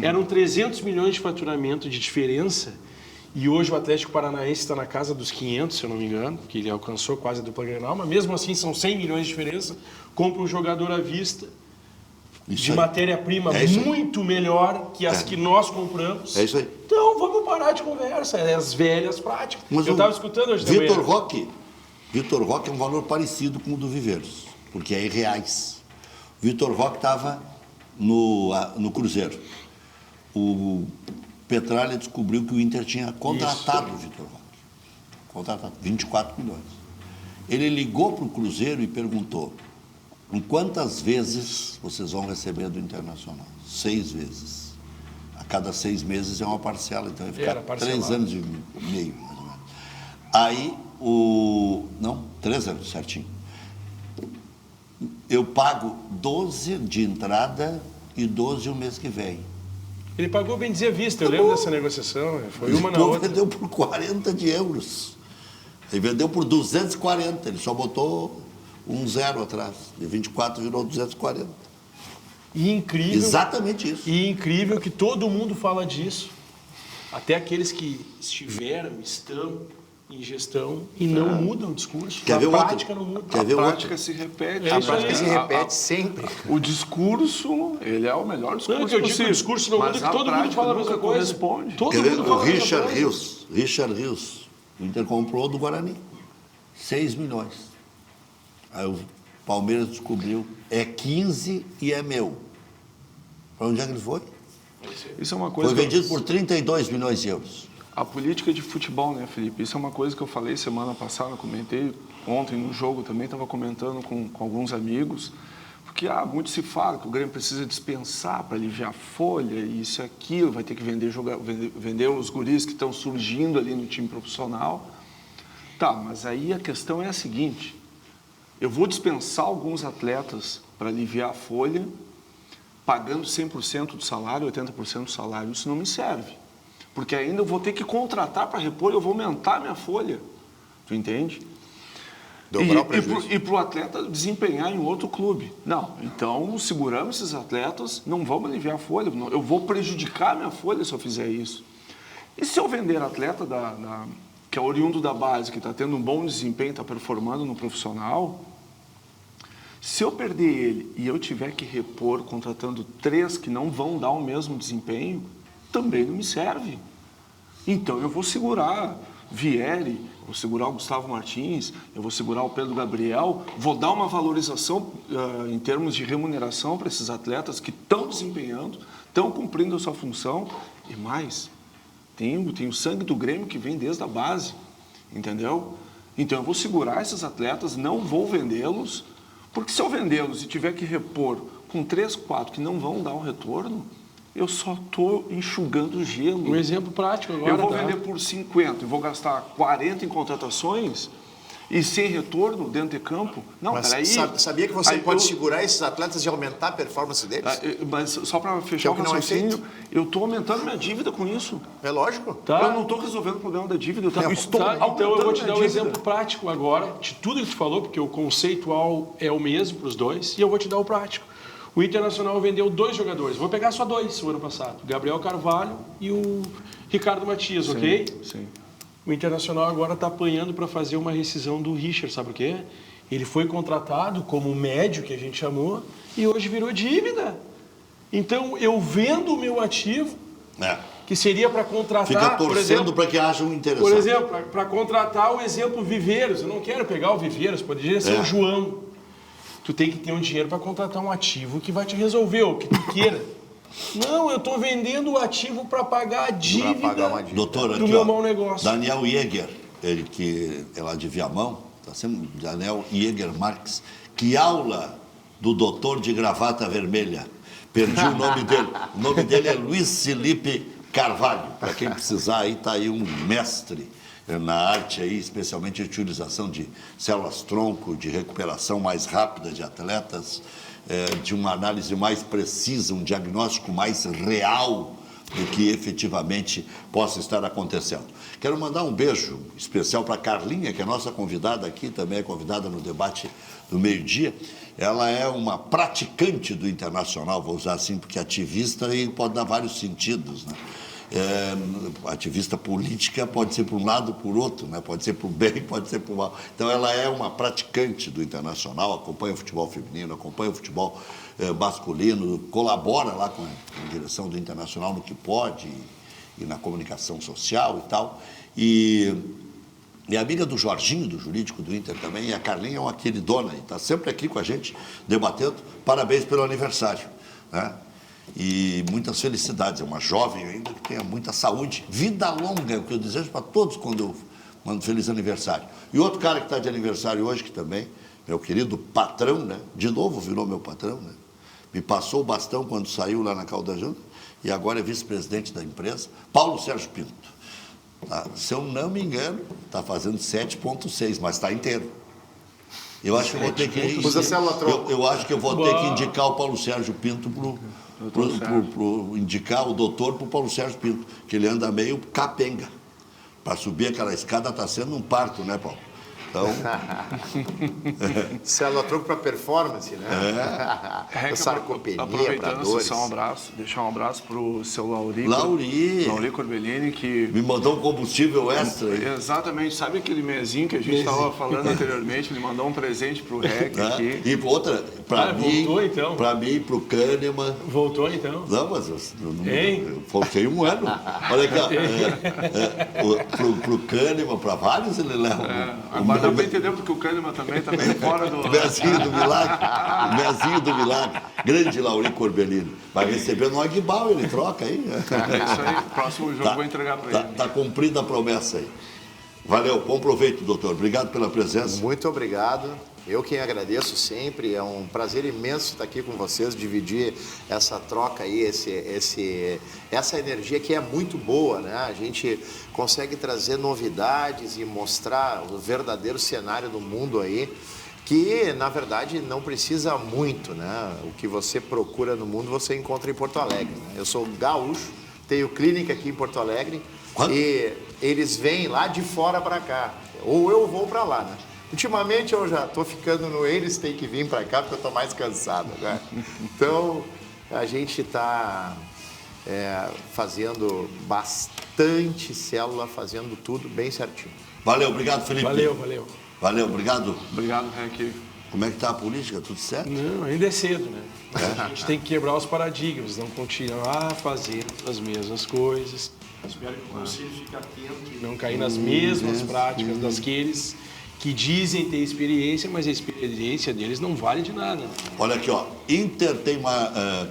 Eram 300 milhões de faturamento de diferença, e hoje o Atlético Paranaense está na casa dos 500, se eu não me engano, que ele alcançou quase a dupla Grenal, mas mesmo assim são 100 milhões de diferença, compra um jogador à vista, de matéria-prima muito melhor que as que nós compramos. É isso aí. Então vamos parar de conversa, é as velhas práticas. Mas eu estava escutando hoje também. Vitor Roque é um valor parecido com o do Viveiros, porque é em reais. O Vitor Roque estava no Cruzeiro. O Petralha descobriu que o Inter tinha contratado o Vitor Roque. Contratado, 24 milhões. Ele ligou para o Cruzeiro e perguntou: em quantas vezes vocês vão receber do Internacional? 6 vezes. A cada 6 meses é uma parcela, então vai ficar 3 anos e meio, mais ou menos. Aí, não, 3 anos, certinho. Eu pago 12 de entrada e 12 o mês que vem. Ele pagou bem dizer à vista, eu lembro dessa negociação, foi uma na Então outra. vendeu por 40 de euros. Ele vendeu por 240, ele só botou um 0 atrás. De 24 virou 240. E incrível. Exatamente isso. E incrível que todo mundo fala disso. Até aqueles que estão em gestão e não mudam o discurso. Quer ver a outro? prática não muda. Quer ver A outro? prática se repete. É A isso prática aí. se repete sempre. O discurso, ele é o melhor discurso Não, que eu digo que possível. o discurso não muda, mas que a todo mundo prática fala a nunca mesma coisa. corresponde. Todo Quer ver? mundo fala O a mesma Richard coisa. Rios. O Inter comprou do Guarani. 6 milhões. Aí o Palmeiras descobriu, é 15 e é meu. Para onde é que ele foi? Isso é uma coisa Foi vendido por 32 milhões de euros. A política de futebol, né, Felipe? Isso é uma coisa que eu falei semana passada, comentei ontem no jogo também, estava comentando com alguns amigos, porque muito se fala que o Grêmio precisa dispensar para aliviar a folha, isso e aquilo, vai ter que vender os guris que estão surgindo ali no time profissional. Tá, mas aí a questão é a seguinte: eu vou dispensar alguns atletas para aliviar a folha, pagando 100% do salário, 80% do salário, isso não me serve. Porque ainda eu vou ter que contratar para repor, eu vou aumentar a minha folha. Tu entende? Dobrar o prejuízo. E para o atleta desempenhar em outro clube. Não, então seguramos esses atletas, não vamos aliviar a folha, eu vou prejudicar a minha folha se eu fizer isso. E se eu vender atleta que é oriundo da base, que está tendo um bom desempenho, está performando no profissional, se eu perder ele e eu tiver que repor contratando 3 que não vão dar o mesmo desempenho, também não me serve. Então eu vou segurar Vieri, eu vou segurar o Gustavo Martins, eu vou segurar o Pedro Gabriel, vou dar uma valorização em termos de remuneração para esses atletas que estão desempenhando, estão cumprindo a sua função, e mais, tem o sangue do Grêmio que vem desde a base, entendeu? Então eu vou segurar esses atletas, não vou vendê-los, porque se eu vendê-los e tiver que repor com 3, 4 que não vão dar um retorno, Eu só estou enxugando gelo. Um exemplo prático agora. Eu vou tá? vender por 50 e vou gastar 40 em contratações e sem retorno dentro de campo? Não, Mas peraí. sabia que você Aí pode eu- segurar esses atletas e aumentar a performance deles? Mas só para Que é fechar o o que não é raciocínio, feito. eu estou aumentando minha dívida com isso. É lógico. Tá. Eu não estou resolvendo o problema da dívida, eu estou Tá, aumentando então eu vou te minha dar um dívida. exemplo prático agora, de tudo que tu falou, porque o conceitual é o mesmo para os dois, e eu vou te dar o prático. O Internacional vendeu 2 jogadores, vou pegar só 2 o ano passado, Gabriel Carvalho e o Ricardo Matias, ok? Sim. O Internacional agora está apanhando para fazer uma rescisão do Richard, sabe por quê? Ele foi contratado como médio, que a gente chamou, e hoje virou dívida. Então eu vendo o meu ativo, que seria para contratar, Fica por torcendo exemplo, para que haja um interessado. por exemplo, para contratar o exemplo Viveiros. Eu não quero pegar o Viveiros, poderia ser o João. Tu tem que ter um dinheiro para contratar um ativo que vai te resolver, o que tu queira. Não, eu estou vendendo o ativo para pagar a dívida, pagar uma dívida. Doutor, do aqui, meu ó, mau negócio. Daniel Jäger, ele que é lá de Viamão, tá sendo Daniel Jäger Marques. Que aula do doutor de gravata vermelha. Perdi o nome dele. O nome dele é Luiz Felipe Carvalho. Para quem precisar, aí está aí um mestre na arte aí, especialmente a utilização de células-tronco, de recuperação mais rápida de atletas, de uma análise mais precisa, um diagnóstico mais real do que efetivamente possa estar acontecendo. Quero mandar um beijo especial para a Carlinha, que é nossa convidada aqui, também é convidada no debate do meio-dia. Ela é uma praticante do Internacional, vou usar assim, porque ativista e pode dar vários sentidos, né? Ativista política pode ser por um lado, por outro, né? Pode ser por bem, pode ser por mal. Então ela é uma praticante do Internacional, acompanha o futebol feminino, acompanha o futebol masculino, colabora lá com a direção do Internacional no que pode e na comunicação social e tal. E amiga do Jorginho, do jurídico do Inter também, e a Carlinha é uma queridona e está sempre aqui com a gente debatendo. Parabéns pelo aniversário, né? E muitas felicidades, é uma jovem ainda que tenha muita saúde, vida longa, é o que eu desejo para todos quando eu mando feliz aniversário. E outro cara que está de aniversário hoje, que também, meu querido patrão, né? De novo virou meu patrão, né? Me passou o bastão quando saiu lá na Calda Junta e agora é vice-presidente da empresa, Paulo Sérgio Pinto. Tá? Se eu não me engano, está fazendo 7,6, mas está inteiro. Eu acho que eu vou ter que Usa célula-tronco. eu acho que eu vou ter que indicar o Paulo Sérgio Pinto indicar o doutor para o Paulo Sérgio Pinto, que ele anda meio capenga. Para subir aquela escada está sendo um parto, né, Paulo? Então, Célula-tronco para performance, né? Reca, Sarcopenia, para aproveitando a dores. sessão, um abraço, deixar um abraço para o seu Lauri Corbellini, que... me mandou um combustível extra aí. Exatamente, sabe aquele mesinho que a gente estava falando anteriormente? Ele mandou um presente para o REC aqui. E outra, para mim, voltou, então. para mim, para o Kahneman. Voltou então? Não, mas eu Hein? faltei um ano. Olha aqui, ó, pro Kahneman, para vários ele leva. Agora dá para entender porque o Kahneman também está meio fora do... O Mezinho do Milagre. O Mezinho do Milagre. Grande Lauri Corbellini. Vai receber no Aguibal, ele troca aí. É isso aí, próximo jogo eu vou entregar para ele. Tá cumprida a promessa aí. Valeu, bom proveito, doutor. Obrigado pela presença. Muito obrigado. Eu quem agradeço sempre. É um prazer imenso estar aqui com vocês, dividir essa troca aí, essa energia que é muito boa, né? A gente consegue trazer novidades e mostrar o verdadeiro cenário do mundo aí, que na verdade não precisa muito, né? O que você procura no mundo você encontra em Porto Alegre, né? Eu sou gaúcho, tenho clínica aqui em Porto Alegre. Quando? E eles vêm lá de fora para cá, ou eu vou para lá, né? Ultimamente eu já estou ficando no eles têm que vir para cá porque eu estou mais cansado, né? Então a gente está fazendo bastante célula, fazendo tudo bem certinho. Valeu, obrigado, Felipe. Valeu. Valeu, obrigado. Obrigado, REC. Como é que tá a política? Tudo certo? Não, ainda é cedo, né? A gente tem que quebrar os paradigmas, não continuar fazendo as mesmas coisas. Espero que o Conselho fique atento e não cair nas mesmas práticas daqueles que dizem ter experiência, mas a experiência deles não vale de nada. Olha aqui, ó. Inter tem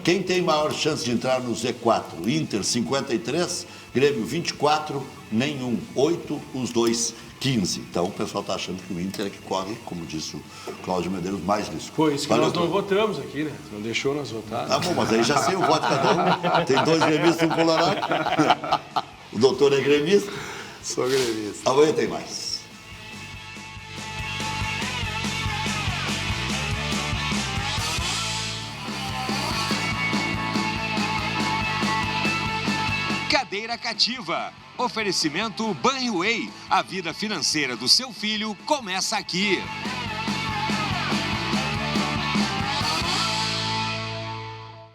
quem tem maior chance de entrar no Z4? Inter 53, Grêmio 24, nenhum. 8, os dois, 15. Então o pessoal está achando que o Inter é que corre, como disse o Cláudio Medeiros, mais risco. Foi isso que Valeu, nós não doutor. votamos aqui, né? Não deixou nós votar. Tá bom, mas aí já sei o voto de cada um. Tem 2 gremistas e um colorado. O doutor é gremista. Sou gremista. Amanhã tem mais. Cadeira Cativa. Oferecimento Banho Way. A vida financeira do seu filho começa aqui.